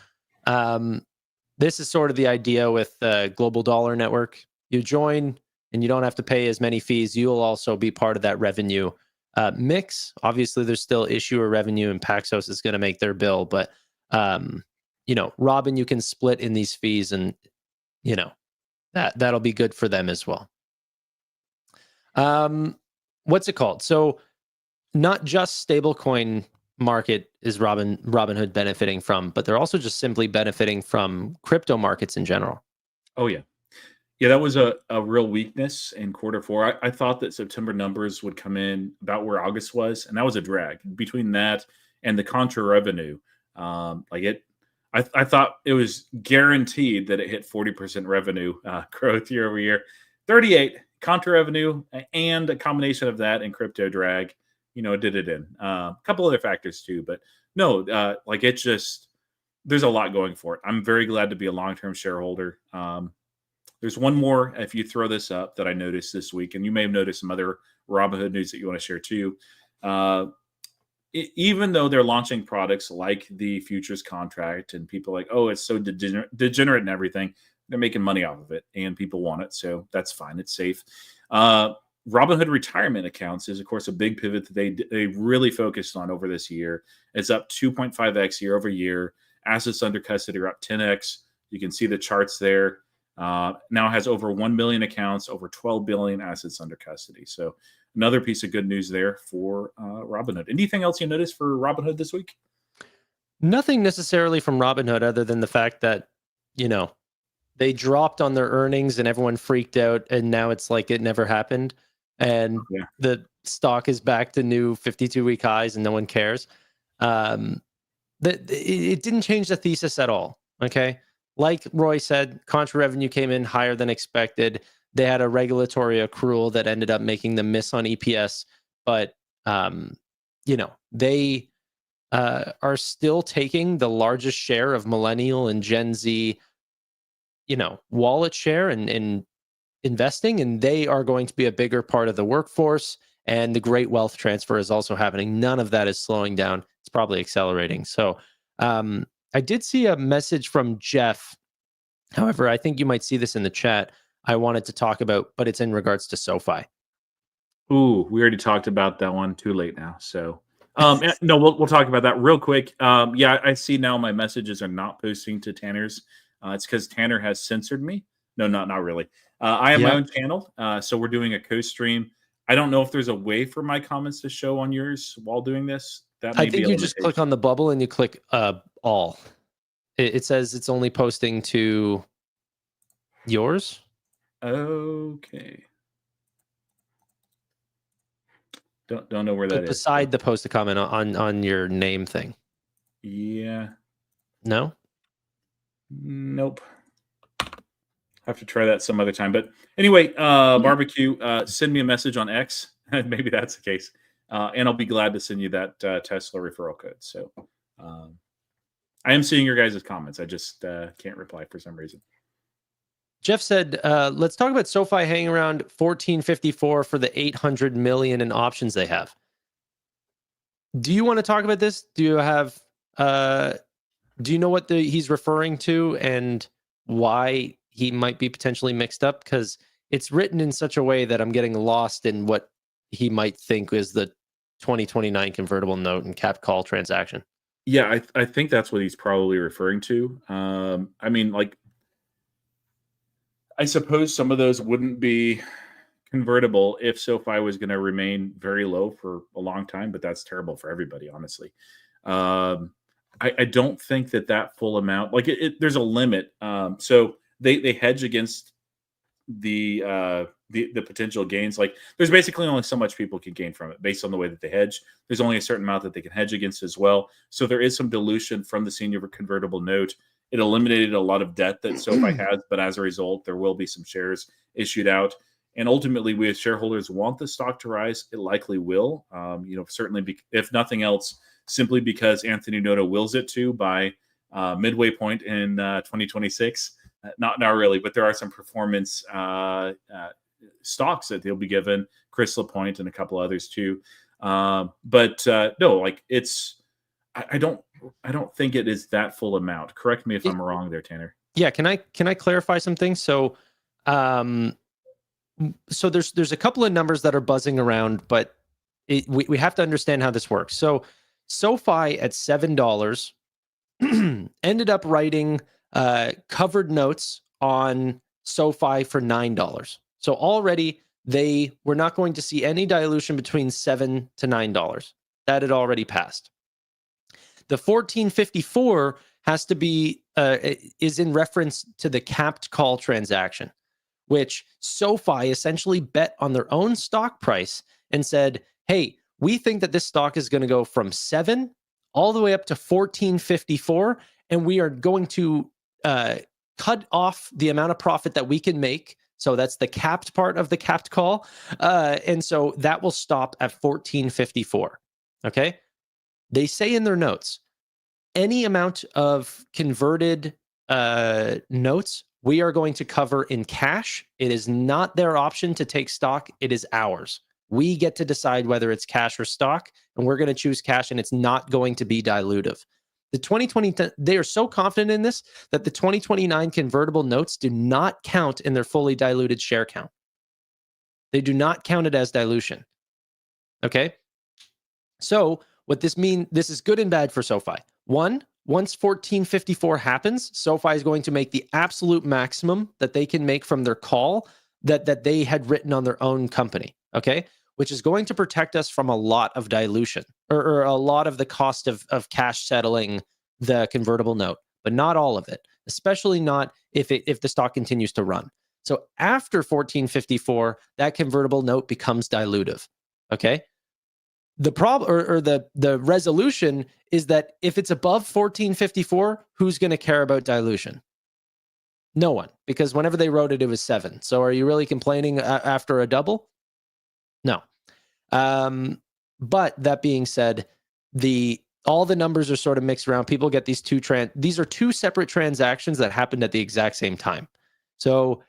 this is sort of the idea with the Global Dollar Network. You join and you don't have to pay as many fees. You'll also be part of that revenue mix. Obviously, there's still issuer revenue, and Paxos is going to make their bill, but Robin, you can split in these fees, and that'll be good for them as well. What's it called? So not just stablecoin market is Robinhood benefiting from, but they're also just simply benefiting from crypto markets in general. Oh yeah. Yeah, that was a real weakness in quarter four. I thought that September numbers would come in about where August was, and that was a drag. Between that and the contra revenue, I thought it was guaranteed that it hit 40% revenue growth year over year. 38 contra revenue and a combination of that and crypto drag, did it in. A couple other factors too, but no, it's just, there's a lot going for it. I'm very glad to be a long-term shareholder. There's one more, if you throw this up, that I noticed this week, and you may have noticed some other Robinhood news that you want to share too. Even though they're launching products like the futures contract, and people are like, oh, it's so degenerate and everything, they're making money off of it, and people want it, so that's fine. It's safe. Robinhood retirement accounts is, of course, a big pivot that they really focused on over this year. It's up 2.5x year over year. Assets under custody are up 10x. You can see the charts there. Now has over 1 million accounts, over 12 billion assets under custody. So another piece of good news there for Robinhood. Anything else you noticed for Robinhood this week? Nothing necessarily from Robinhood other than the fact that, they dropped on their earnings and everyone freaked out, and now it's like it never happened. And Yeah. the stock is back to new 52-week highs and no one cares. It didn't change the thesis at all. Okay. Like Roy said, contra revenue came in higher than expected. They had a regulatory accrual that ended up making them miss on EPS, but they are still taking the largest share of millennial and Gen Z, wallet share and investing, and they are going to be a bigger part of the workforce. And the great wealth transfer is also happening. None of that is slowing down. It's probably accelerating. So I did see a message from Jeff. However, I think you might see this in the chat. I wanted to talk about, but it's in regards to SoFi. Ooh, we already talked about that one. Too late now. So no, we'll talk about that real quick. Yeah, I see now my messages are not posting to Tanner's. It's because Tanner has censored me. No, not really. I have my own channel, so we're doing a co-stream. I don't know if there's a way for my comments to show on yours while doing this. That may I think you just click on the bubble and you click all. It says it's only posting to yours. Okay. Don't know where that is. Beside the post a comment on your name thing. Yeah. No? Nope. Have to try that some other time. But anyway, barbecue, send me a message on X. Maybe that's the case. And I'll be glad to send you that Tesla referral code. So I am seeing your guys' comments. I just can't reply for some reason. Jeff said, let's talk about SoFi hanging around 1454 for the 800 million in options they have. Do you want to talk about this? Do you have do you know what he's referring to and why he might be potentially mixed up? Because it's written in such a way that I'm getting lost in what he might think is the 2029 convertible note and cap call transaction. Yeah, I think that's what he's probably referring to. I mean, like, I suppose some of those wouldn't be convertible if SoFi was going to remain very low for a long time, but that's terrible for everybody, honestly. I don't think that full amount, like there's a limit. So they hedge against the potential gains. Like there's basically only so much people can gain from it based on the way that they hedge. There's only a certain amount that they can hedge against as well. So there is some dilution from the senior convertible note. It eliminated a lot of debt that SoFi has, but as a result, there will be some shares issued out. And ultimately, we as shareholders want the stock to rise. It likely will. Certainly, if nothing else, simply because Anthony Noto wills it to by midway point in 2026. Not really, but there are some performance stocks that they'll be given, Chris LaPointe and a couple others too. No, like I don't think it is that full amount. Correct me if I'm wrong there, Tanner. Yeah, can I clarify some things? So, so there's a couple of numbers that are buzzing around, but we have to understand how this works. So, SoFi at $7 ended up writing covered notes on SoFi for $9. So already they were not going to see any dilution between $7 to $9. That had already passed. The 1454 has to be is in reference to the capped call transaction, which SoFi essentially bet on their own stock price and said, hey, we think that this stock is going to go from 7 all the way up to 1454, and we are going to cut off the amount of profit that we can make. So that's the capped part of the capped call. And so that will stop at 1454. Okay. They say in their notes, any amount of converted notes, we are going to cover in cash. It is not their option to take stock. It is ours. We get to decide whether it's cash or stock, and we're going to choose cash, and it's not going to be dilutive. The 2020, they are so confident in this that the 2029 convertible notes do not count in their fully diluted share count. They do not count it as dilution. Okay? So what this means, this is good and bad for SoFi. One, once 1454 happens, SoFi is going to make the absolute maximum that they can make from their call that they had written on their own company, okay? Which is going to protect us from a lot of dilution or a lot of the cost of cash settling the convertible note, but not all of it, especially not if the stock continues to run. So after 1454, that convertible note becomes dilutive, okay? The problem or the resolution is that if it's above 1454, who's going to care about dilution? No one, because whenever they wrote it, it was 7. So are you really complaining after a double? No. But that being said, all the numbers are sort of mixed around. People get these these are two separate transactions that happened at the exact same time. So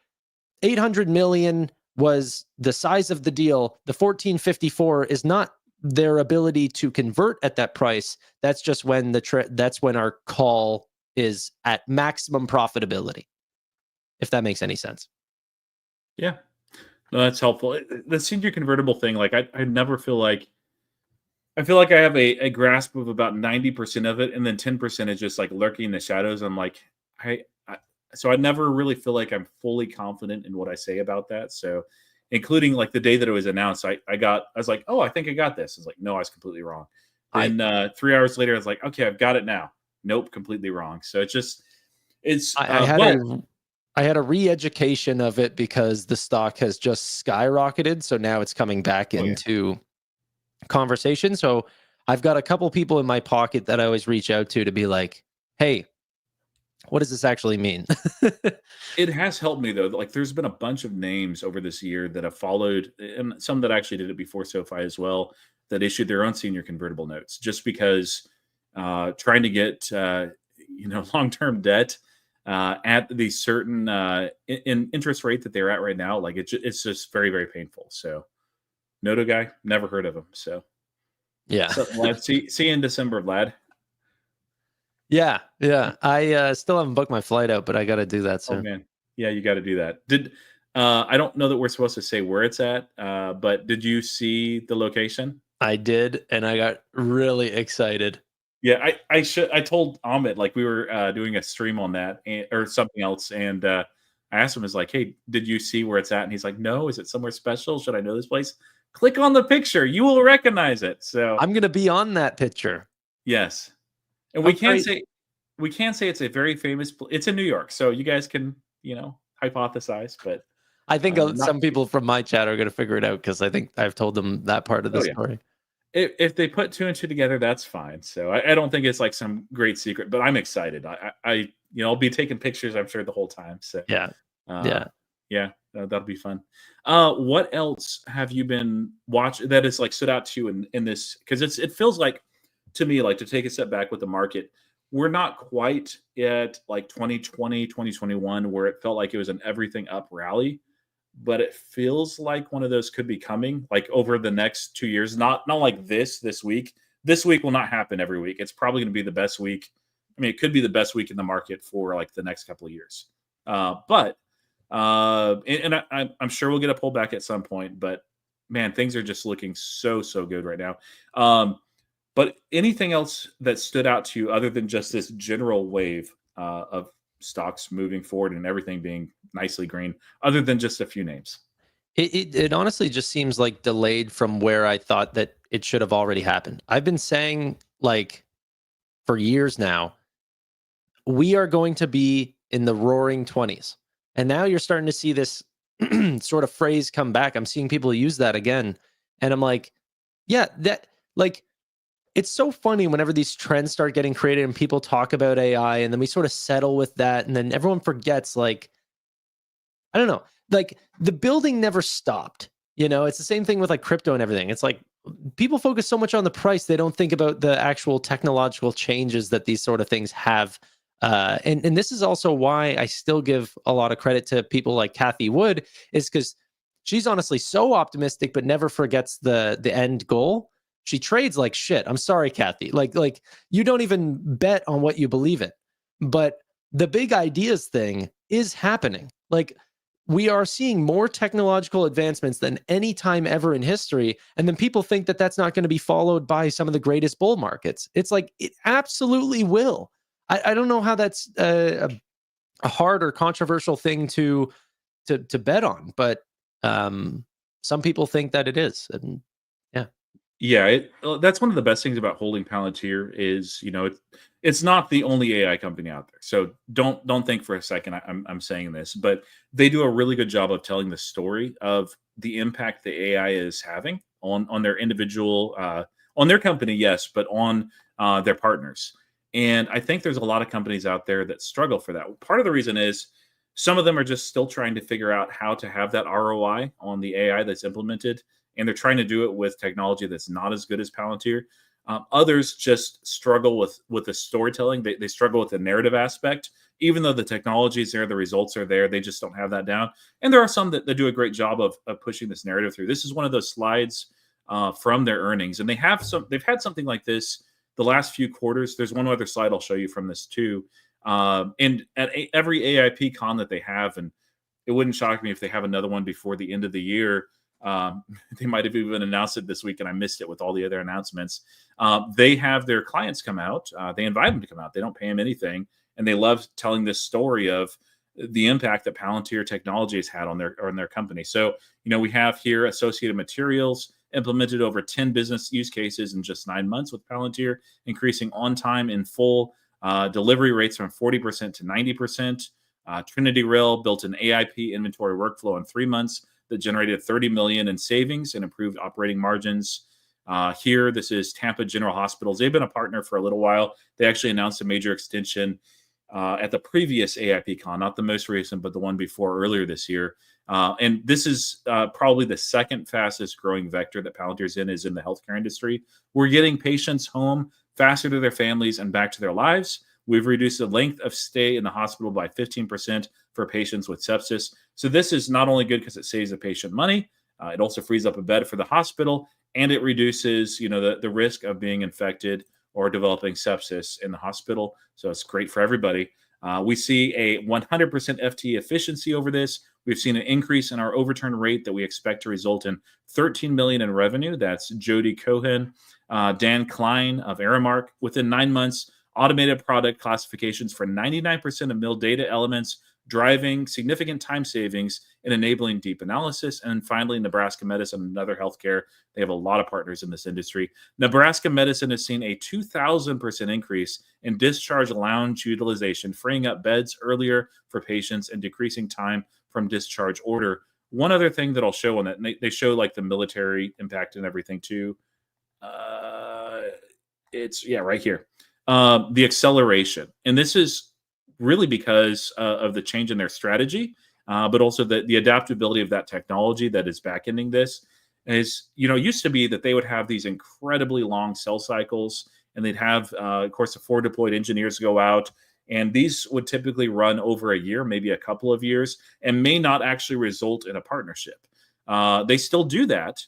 800 million was the size of the deal. The 1454 is not their ability to convert at that price. That's just when that's when our call is at maximum profitability, if that makes any sense. Yeah, no, that's helpful. The senior convertible thing, like I never feel like I feel like I have a grasp of about 90% of it, and then 10% is just like lurking in the shadows. I'm like, so I never really feel like I'm fully confident in what I say about that. So, including like the day that it was announced, I was like, oh, I think I got this. It's like, no, I was completely wrong. Then 3 hours later, I was like, okay, I've got it now. Nope, completely wrong. So I had a re-education of it because the stock has just skyrocketed. So now it's coming back into conversation. So I've got a couple people in my pocket that I always reach out to be like, hey, what does this actually mean? It has helped me though. Like there's been a bunch of names over this year that have followed, and some that actually did it before SoFi as well, that issued their own senior convertible notes just because trying to get long-term debt at the certain in interest rate that they're at right now, like it's just very, very painful. So Noto guy, never heard of him. So yeah. So Vlad, see you in December, Vlad. Yeah. I still haven't booked my flight out, but I got to do that soon. Oh man, yeah, you got to do that. I don't know that we're supposed to say where it's at, but did you see the location? I did, and I got really excited. Yeah, I told Amit like we were doing a stream on that or something else, and I asked him, "Is like, hey, did you see where it's at?" And he's like, "No, is it somewhere special? Should I know this place?" Click on the picture, you will recognize it. So I'm gonna be on that picture. Yes, and we can say it's a very famous. It's in New York, so you guys can hypothesize, but I think some people from my chat are going to figure it out because I think I've told them that part of the story. If they put 2 and 2 together, that's fine. So I don't think it's like some great secret, but I'm excited. I'll be taking pictures, I'm sure, the whole time. So yeah, that'll be fun. What else have you been watching that has like stood out to you in this? Because it feels like to me, like, to take a step back with the market, we're not quite at like 2020, 2021, where it felt like it was an everything up rally, but it feels like one of those could be coming like over the next 2 years. Not like this week. This week will not happen every week. It's probably going to be the best week. I mean, it could be the best week in the market for like the next couple of years. I'm sure we'll get a pullback at some point, but man, things are just looking so good right now. But anything else that stood out to you other than just this general wave of stocks moving forward and everything being nicely green, other than just a few names? It honestly just seems like delayed from where I thought that it should have already happened. I've been saying like for years now, we are going to be in the roaring 20s. And now you're starting to see this sort of phrase come back. I'm seeing people use that again. And I'm like, yeah, that like, it's so funny whenever these trends start getting created and people talk about AI and then we sort of settle with that. And then everyone forgets, like, I don't know, like the building never stopped. It's the same thing with like crypto and everything. It's like people focus so much on the price, they don't think about the actual technological changes that these sort of things have. And this is also why I still give a lot of credit to people like Cathie Wood, is because she's honestly so optimistic, but never forgets the end goal. She trades like shit. I'm sorry, Cathie. Like you don't even bet on what you believe in. But the big ideas thing is happening. Like we are seeing more technological advancements than any time ever in history. And then people think that that's not going to be followed by some of the greatest bull markets. It's like, it absolutely will. I don't know how that's a hard or controversial thing to bet on, but some people think that it is. And yeah. Yeah, that's one of the best things about holding Palantir is, it's not the only AI company out there. So don't think for a second I'm saying this, but they do a really good job of telling the story of the impact the AI is having on their individual on their company, yes, but on their partners. And I think there's a lot of companies out there that struggle for that. Part of the reason is some of them are just still trying to figure out how to have that ROI on the AI that's implemented, and they're trying to do it with technology that's not as good as Palantir. Others just struggle with the storytelling. They struggle with the narrative aspect. Even though the technology is there, the results are there, they just don't have that down. And there are some that do a great job of pushing this narrative through. This is one of those slides from their earnings, and they've had something like this the last few quarters. There's one other slide I'll show you from this too. And at every AIP con that they have, and it wouldn't shock me if they have another one before the end of the year. They might have even announced it this week, and I missed it with all the other announcements. They have their clients come out. They invite them to come out. They don't pay them anything, and they love telling this story of the impact that Palantir Technology has had on their company. So, we have here Associated Materials implemented over 10 business use cases in just 9 months with Palantir, increasing on time in full delivery rates from 40% to 90%. Trinity Rail built an AIP inventory workflow in 3 months that generated $30 million in savings and improved operating margins. Here, this is Tampa General Hospitals. They've been a partner for a little while. They actually announced a major extension at the previous AIP con, not the most recent, but the one before earlier this year. And this is probably the second fastest growing vector that Palantir's in, is in the healthcare industry. We're getting patients home faster to their families and back to their lives. We've reduced the length of stay in the hospital by 15% for patients with sepsis. So this is not only good because it saves the patient money, it also frees up a bed for the hospital, and it reduces, the risk of being infected or developing sepsis in the hospital. So it's great for everybody. We see a 100% FTE efficiency over this. We've seen an increase in our overturn rate that we expect to result in $13 million in revenue. That's Jody Cohen, Dan Klein of Aramark. Within 9 months, automated product classifications for 99% of mill data elements, driving significant time savings and enabling deep analysis. And finally, Nebraska Medicine, another healthcare. They have a lot of partners in this industry. Nebraska Medicine has seen a 2,000% increase in discharge lounge utilization, freeing up beds earlier for patients and decreasing time from discharge order. One other thing that I'll show on that, and they show like the military impact and everything too. It's right here. The acceleration. And this is really because of the change in their strategy, but also the adaptability of that technology that is backending this. Is, it used to be that they would have these incredibly long sell cycles, and they'd have, of course, the 4 deployed engineers go out, and these would typically run over a year, maybe a couple of years, and may not actually result in a partnership. They still do that,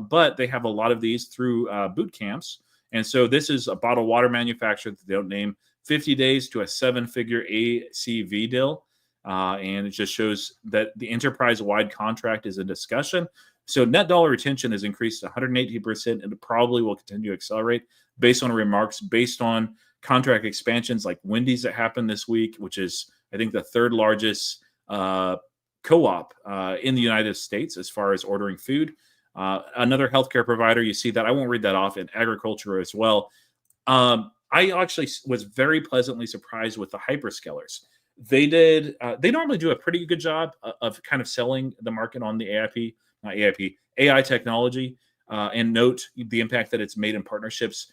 but they have a lot of these through boot camps. And so this is a bottled water manufacturer that they don't name, 50 days to a 7-figure ACV deal. And it just shows that the enterprise-wide contract is in discussion. So net dollar retention has increased to 118%, and it probably will continue to accelerate based on remarks, based on contract expansions like Wendy's that happened this week, which is, I think, the third largest co-op in the United States as far as ordering food. Another healthcare provider, you see that. I won't read that off, in agriculture as well. I actually was very pleasantly surprised with the hyperscalers. They normally do a pretty good job of kind of selling the market on the AI technology, and note the impact that it's made in partnerships.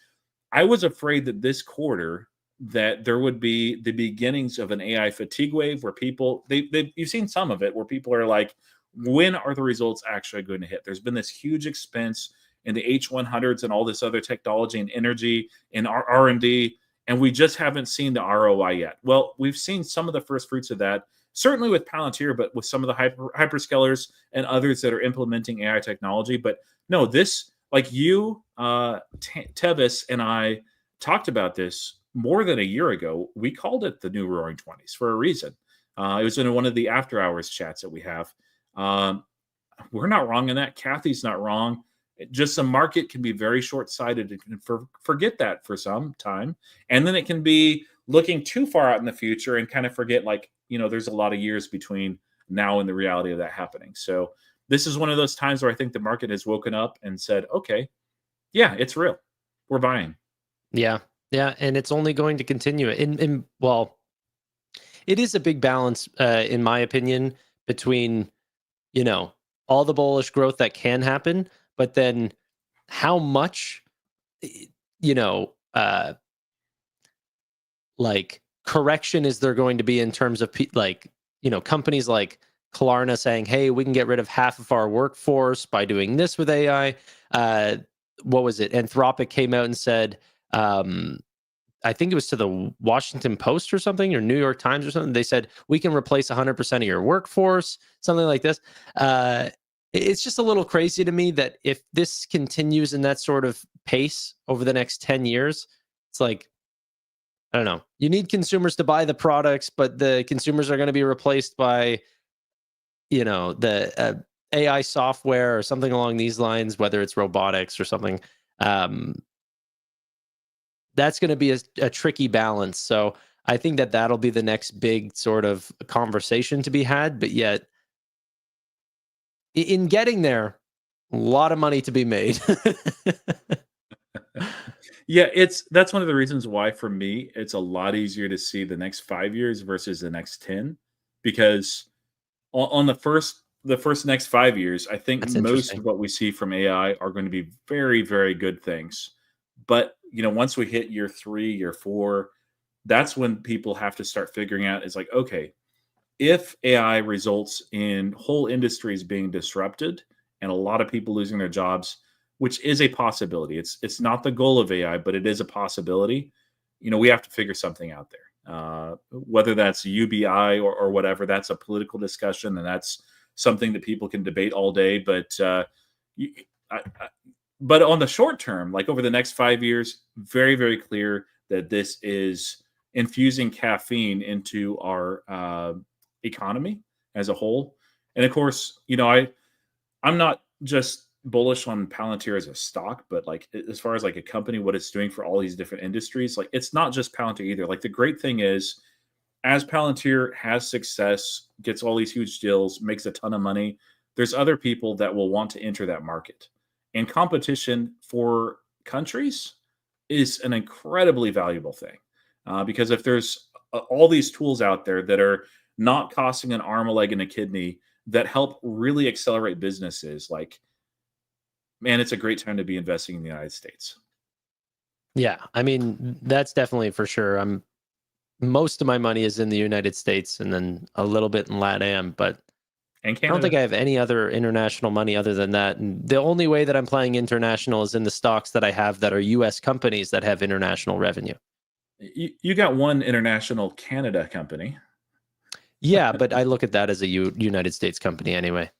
I was afraid that this quarter that there would be the beginnings of an AI fatigue wave where people, you've seen some of it, where people are like, when are the results actually going to hit? There's been this huge expense in the H100s and all this other technology and energy and R&D, and we just haven't seen the ROI yet. Well, we've seen some of the first fruits of that, certainly with Palantir, but with some of the hyperscalers and others that are implementing AI technology. But no, this, like you, Tevis, and I talked about this more than a year ago. We called it the new Roaring 20s for a reason. It was in one of the after hours chats that we have. Um, we're not wrong in that. Kathy's not wrong. Just the market can be very short sighted and forget that for some time. And then it can be looking too far out in the future and kind of forget, like, there's a lot of years between now and the reality of that happening. So this is one of those times where I think the market has woken up and said, okay, yeah, it's real. We're buying. Yeah. Yeah. And it's only going to continue. Well, it is a big balance, in my opinion, between, all the bullish growth that can happen, but then how much, y- you know, uh, like correction is there going to be in terms of companies like Klarna saying, "Hey, we can get rid of half of our workforce by doing this with AI." Uh, what was it? Anthropic came out and said, um, I think it was to the Washington Post or something, or New York Times or something. They said we can replace 100% of your workforce, something like this. It's just a little crazy to me that if this continues in that sort of pace over the next 10 years, it's like, I don't know. You need consumers to buy the products, but the consumers are going to be replaced by, the AI software or something along these lines, whether it's robotics or something. Um, that's going to be a tricky balance. So I think that that'll be the next big sort of conversation to be had. But yet, in getting there, a lot of money to be made. Yeah, that's one of the reasons why for me it's a lot easier to see the next 5 years versus the next 10, because on the first next 5 years, I think That's most interesting. of what we see from AI are going to be very, very good things. But once we hit year 3, year 4, that's when people have to start figuring out, is like, okay, if AI results in whole industries being disrupted and a lot of people losing their jobs, which is a possibility. It's not the goal of AI, but it is a possibility. We have to figure something out there. Whether that's UBI or whatever, that's a political discussion, and that's something that people can debate all day. But you, but on the short term, like over the next 5 years, very, very clear that this is infusing caffeine into our economy as a whole. And of course, I'm not just bullish on Palantir as a stock, but like as far as like a company, what it's doing for all these different industries, like it's not just Palantir either. Like the great thing is, as Palantir has success, gets all these huge deals, makes a ton of money, there's other people that will want to enter that market. And competition for countries is an incredibly valuable thing, because if there's all these tools out there that are not costing an arm, a leg, and a kidney, that help really accelerate businesses, like, man, it's a great time to be investing in the United States. Yeah, I mean, that's definitely for sure. Most of my money is in the United States and then a little bit in LATAM, but And I don't think Canada. I have any other international money other than that. And the only way that I'm playing international is in the stocks that I have that are US companies that have international revenue. You got one international Canada company. Yeah, but I look at that as a United States company anyway.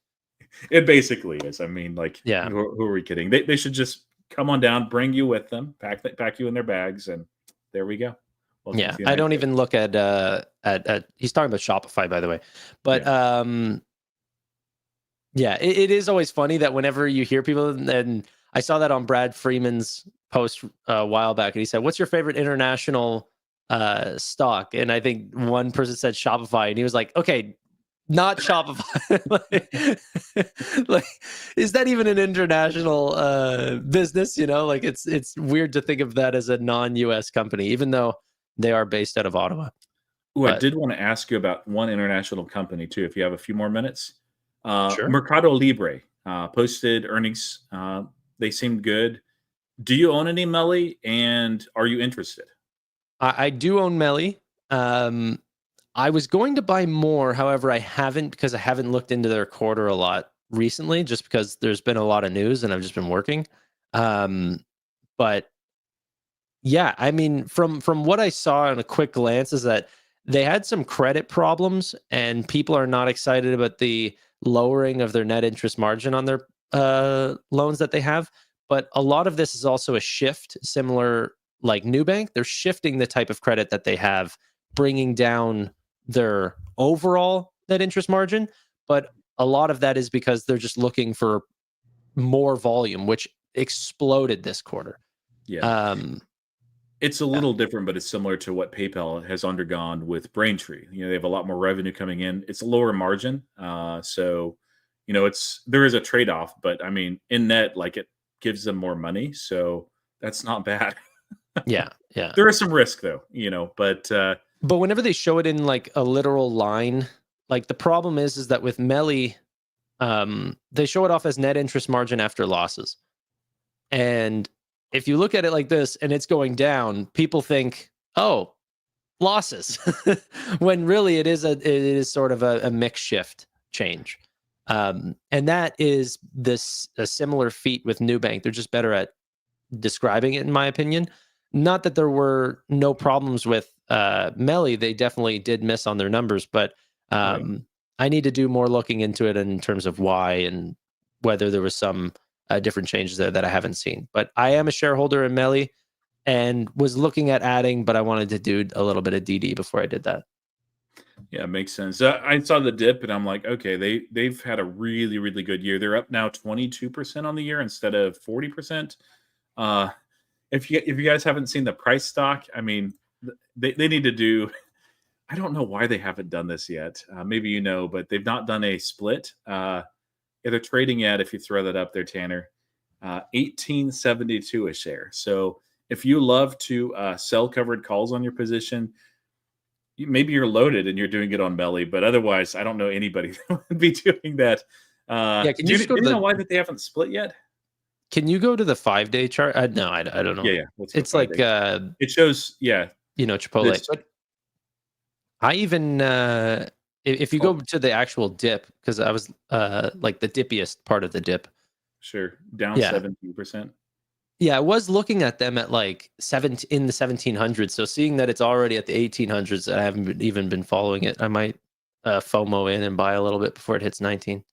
It basically is. I mean, like, Yeah. who are we kidding? They should just come on down, bring you with them, pack you in their bags, and there we go. Welcome to Yeah. the I United don't States. even look at he's talking about Shopify, by the way. But Yeah. yeah, it is always funny that whenever you hear people, and I saw that on Brad Freeman's post a while back, and he said, "What's your favorite international stock?" And I think one person said Shopify, and he was like, "Okay, not Shopify." like, is that even an international business? Like it's weird to think of that as a non-US company, even though they are based out of Ottawa. Ooh, I But did want to ask you about one international company too, if you have a few more minutes. sure. Mercado Libre posted earnings. They seemed good. Do you own any Melly, and are you interested? I do own Melly. Um, I was going to buy more, however, I haven't because I haven't looked into their quarter a lot recently, just because there's been a lot of news and I've just been working. Um, but yeah, I mean, from what I saw in a quick glance, is that they had some credit problems, and people are not excited about the lowering of their net interest margin on their loans that they have. But a lot of this is also a shift, similar like Nubank. They're shifting the type of credit that they have, bringing down their overall net interest margin, but a lot of that is because they're just looking for more volume, which exploded this quarter. Yeah. Um, It's a yeah, little different, but it's similar to what PayPal has undergone with Braintree. They have a lot more revenue coming in. It's a lower margin. So, there is a trade-off, but I mean, in net, like it gives them more money. So that's not bad. yeah, yeah. There is some risk though, but But whenever they show it in like a literal line, like the problem is that with Melly, they show it off as net interest margin after losses. And if you look at it like this and it's going down, people think, oh, losses, when really it is sort of a mix shift change. And that is a similar feat with Nubank. They're just better at describing it, in my opinion. Not that there were no problems with Melly. They definitely did miss on their numbers, but right. I need to do more looking into it in terms of why and whether there was some different changes there that I haven't seen. But I am a shareholder in Melly and was looking at adding, but I wanted to do a little bit of DD before I did that. Yeah, it makes sense. I saw the dip, and I'm like, okay, they've had a really really good year. They're up now 22% on the year instead of 40%. Uh, if you guys haven't seen the price stock, I mean, they need to do. I don't know why they haven't done this yet. Maybe but they've not done a split. Yeah, they're trading at, if you throw that up there, Tanner, 1872 a share. So if you love to sell covered calls on your position, maybe you're loaded and you're doing it on Belly, but otherwise, I don't know anybody that would be doing that. Yeah, can Do you you, just do go to you know the why that they haven't split yet? Can you go to the 5-day chart? No, I don't Yeah, know. yeah. Let's go It's 5 like days. It shows, yeah, Chipotle. this. But I even if you go Oh, to the actual dip, because I was like the dippiest part of the dip. sure, down Yeah. 17%. Yeah, I was looking at them at like in the 1700s. So seeing that it's already at the 1800s, I haven't even been following it. I might FOMO in and buy a little bit before it hits 19.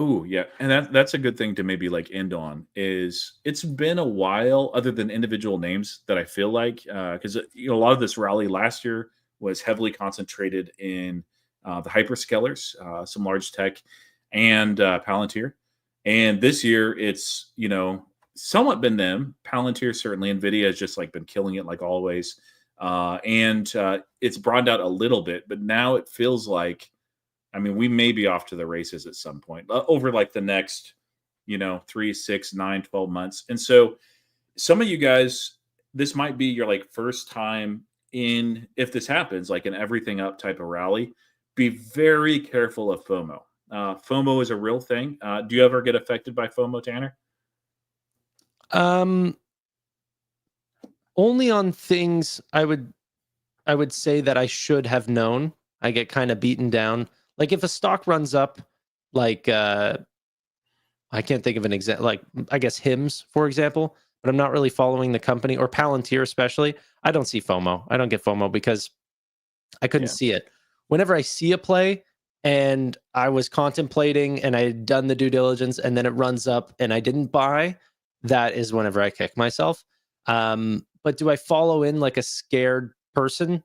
Oh, yeah, and that's a good thing to maybe, like, end on, is it's been a while other than individual names that I feel like, 'cause, a lot of this rally last year was heavily concentrated in, the hyperscalers, some large tech, and, Palantir, and this year, it's, somewhat been them. Palantir, certainly. NVIDIA has just, like, been killing it like always, and, it's broadened out a little bit, but now it feels like, I mean, we may be off to the races at some point over like the next, 3, 6, 9, 12 months. And so some of you guys, this might be your like first time in, if this happens, like an everything up type of rally, be very careful of FOMO. FOMO is a real thing. Do you ever get affected by FOMO, Tanner? Um, Only on things I would say that I should have known. I get kind of beaten down. Like if a stock runs up, like I can't think of an example. Like I guess Hims, for example, but I'm not really following the company or Palantir, especially. I don't see FOMO. I don't get FOMO because I couldn't Yeah. see it. Whenever I see a play and I was contemplating and I had done the due diligence and then it runs up and I didn't buy, that is whenever I kick myself. But do I follow in like a scared person?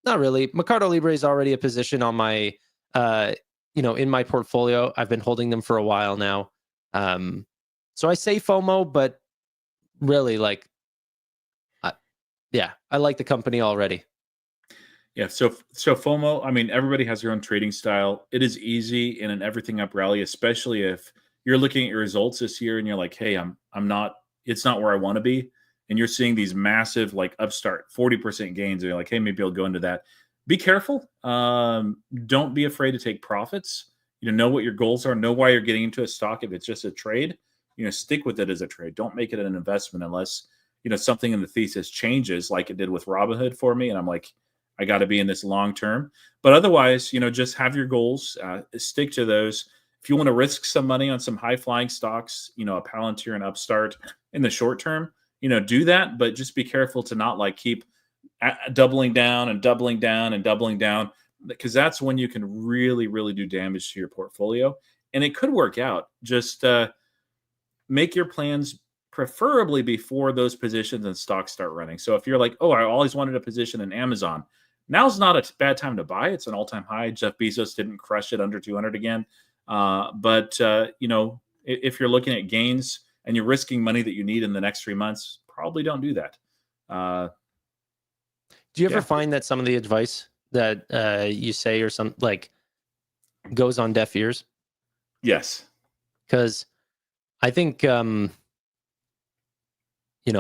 Not really. Mercado Libre is already a position on my, in my portfolio. I've been holding them for a while now. Um, so I say FOMO, but really, like, I, yeah, I like the company already. Yeah, so FOMO, I mean, everybody has their own trading style. It is easy in an everything up rally, especially if you're looking at your results this year and you're like, "Hey, I'm not it's not where I want to be." And you're seeing these massive like Upstart 40% gains and you're like, "Hey, maybe I'll go into that." Be careful. Don't be afraid to take profits. Know what your goals are, know why you're getting into a stock if it's just a trade. Stick with it as a trade. Don't make it an investment unless, something in the thesis changes like it did with Robinhood for me and I'm like, I got to be in this long term. But otherwise, just have your goals, stick to those. If you want to risk some money on some high flying stocks, a Palantir and Upstart in the short term, do that. But just be careful to not like keep doubling down and doubling down and doubling down because that's when you can really, really do damage to your portfolio. And it could work out. Just make your plans preferably before those positions and stocks start running. So if you're like, oh, I always wanted a position in Amazon, Now's not a bad time to buy. It's an all-time high. Jeff Bezos didn't crush it under 200 again. But if you're looking at gains and you're risking money that you need in the next 3 months, probably don't do that. Do you ever Yeah. find that some of the advice that you say or some like goes on deaf ears? Yes. Because I think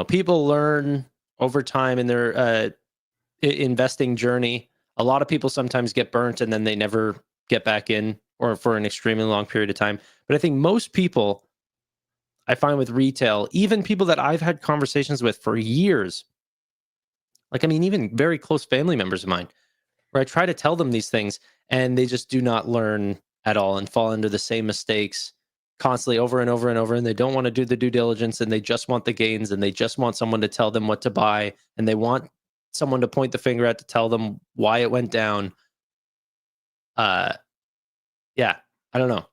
people learn over time in their investing journey. A lot of people sometimes get burnt and then they never get back in, or for an extremely long period of time. But I think most people, I find with retail, even people that I've had conversations with for years, like, I mean, even very close family members of mine, where I try to tell them these things and they just do not learn at all and fall into the same mistakes constantly over and over and over. And they don't want to do the due diligence, and they just want the gains, and they just want someone to tell them what to buy, and they want someone to point the finger at to tell them why it went down. Yeah, I don't know.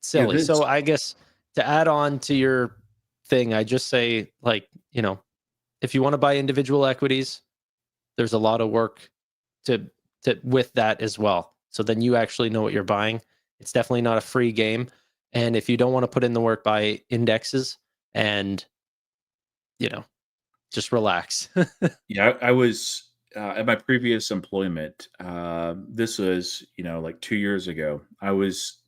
Silly. Yeah, So I guess to add on to your thing, I just say, like, if you want to buy individual equities, there's a lot of work to with that as well. So then you actually know what you're buying. It's definitely not a free game. And if you don't want to put in the work, buy indexes and just relax. Yeah, I was at my previous employment. This was, like 2 years ago. There was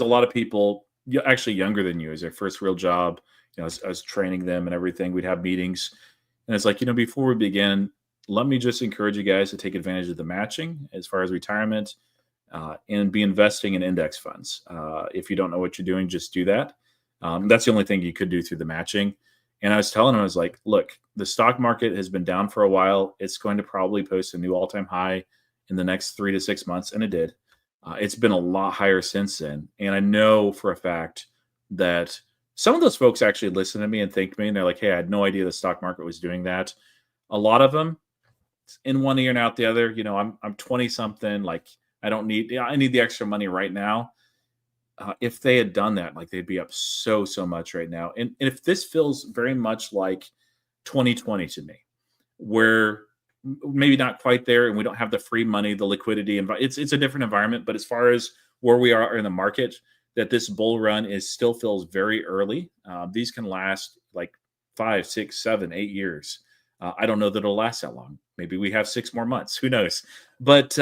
a lot of people, actually younger than you, as their first real job. I was training them and everything. We'd have meetings, and it's like, before we begin, let me just encourage you guys to take advantage of the matching as far as retirement, and be investing in index funds. If you don't know what you're doing, just do that. That's the only thing you could do through the matching. And I was telling him, I was like, look, the stock market has been down for a while. It's going to probably post a new all-time high in the next 3 to 6 months. And it did. It's been a lot higher since then. And I know for a fact that some of those folks actually listen to me and thank me. And they're like, hey, I had no idea the stock market was doing that. A lot of them, in one ear and out the other. I'm 20 something. Like, I need the extra money right now. If they had done that, like, they'd be up so much right now. And if this feels very much like 2020 to me, where maybe not quite there, and we don't have the free money, the liquidity, and it's a different environment. But as far as where we are in the market, that this bull run still feels very early. These can last like 5, 6, 7, 8 years. I don't know that it'll last that long. Maybe we have 6 more months. Who knows? But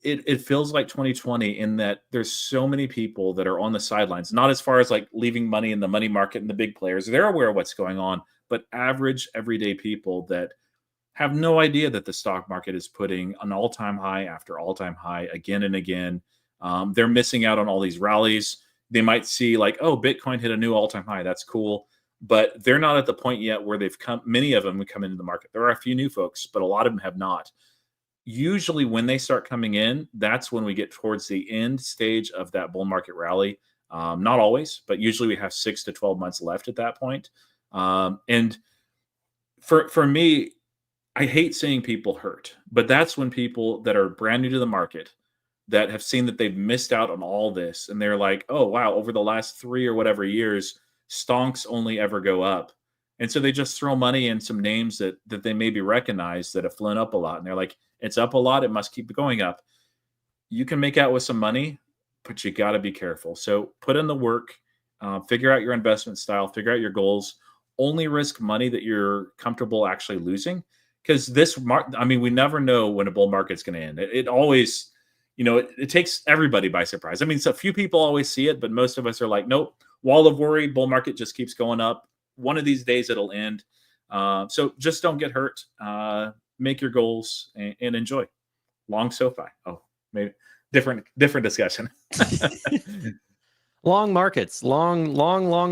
it feels like 2020 in that there's so many people that are on the sidelines, not as far as like leaving money in the money market and the big players. They're aware of what's going on, but average everyday people that have no idea that the stock market is putting an all-time high after all-time high again and again. They're missing out on all these rallies. They might see like, oh, Bitcoin hit a new all-time high. That's cool. But they're not at the point yet where many of them have come into the market. There are a few new folks, but a lot of them have not. Usually when they start coming in, that's when we get towards the end stage of that bull market rally. Not always, but usually we have 6 to 12 months left at that point. And for me, I hate seeing people hurt, but that's when people that are brand new to the market, that have seen that they've missed out on all this, and they're like, oh, wow, over the last 3 or whatever years, stonks only ever go up. And so they just throw money in some names that they maybe recognize that have flown up a lot. And they're like, it's up a lot, it must keep going up. You can make out with some money, but you got to be careful. So put in the work, figure out your investment style, figure out your goals. Only risk money that you're comfortable actually losing, because we never know when a bull market's going to end. It always, it takes everybody by surprise. I mean, so few people always see it, but most of us are like, nope, wall of worry, bull market just keeps going up. One of these days it'll end. So just don't get hurt. Make your goals and enjoy. Long SoFi. Oh, maybe different discussion. Long markets, long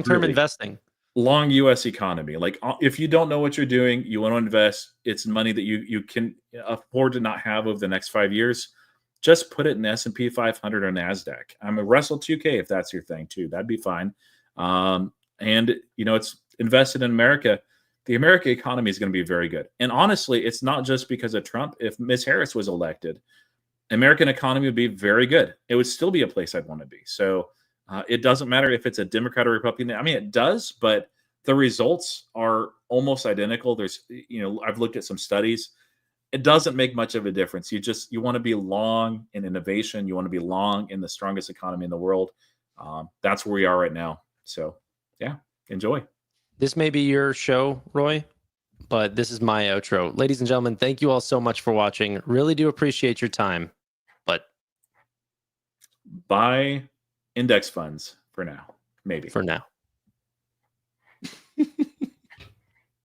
term Really. investing. Long U.S. economy. Like, if you don't know what you're doing, you want to invest. It's money that you can afford to not have over the next 5 years. Just put it in S&P 500 or NASDAQ. I'm a Russell 2K if that's your thing too. That'd be fine. And it's invested in America. The American economy is going to be very good. And honestly, it's not just because of Trump. If Ms. Harris was elected, American economy would be very good. It would still be a place I'd want to be. So it doesn't matter if it's a Democrat or Republican. I mean, it does, but the results are almost identical. I've looked at some studies. it doesn't make much of a difference. You want to be long in innovation. You want to be long in the strongest economy in the world. That's where we are right now. So yeah, enjoy. This may be your show, Roy, but this is my outro. Ladies and gentlemen, thank you all so much for watching. Really do appreciate your time. But buy index funds for now, maybe. for now.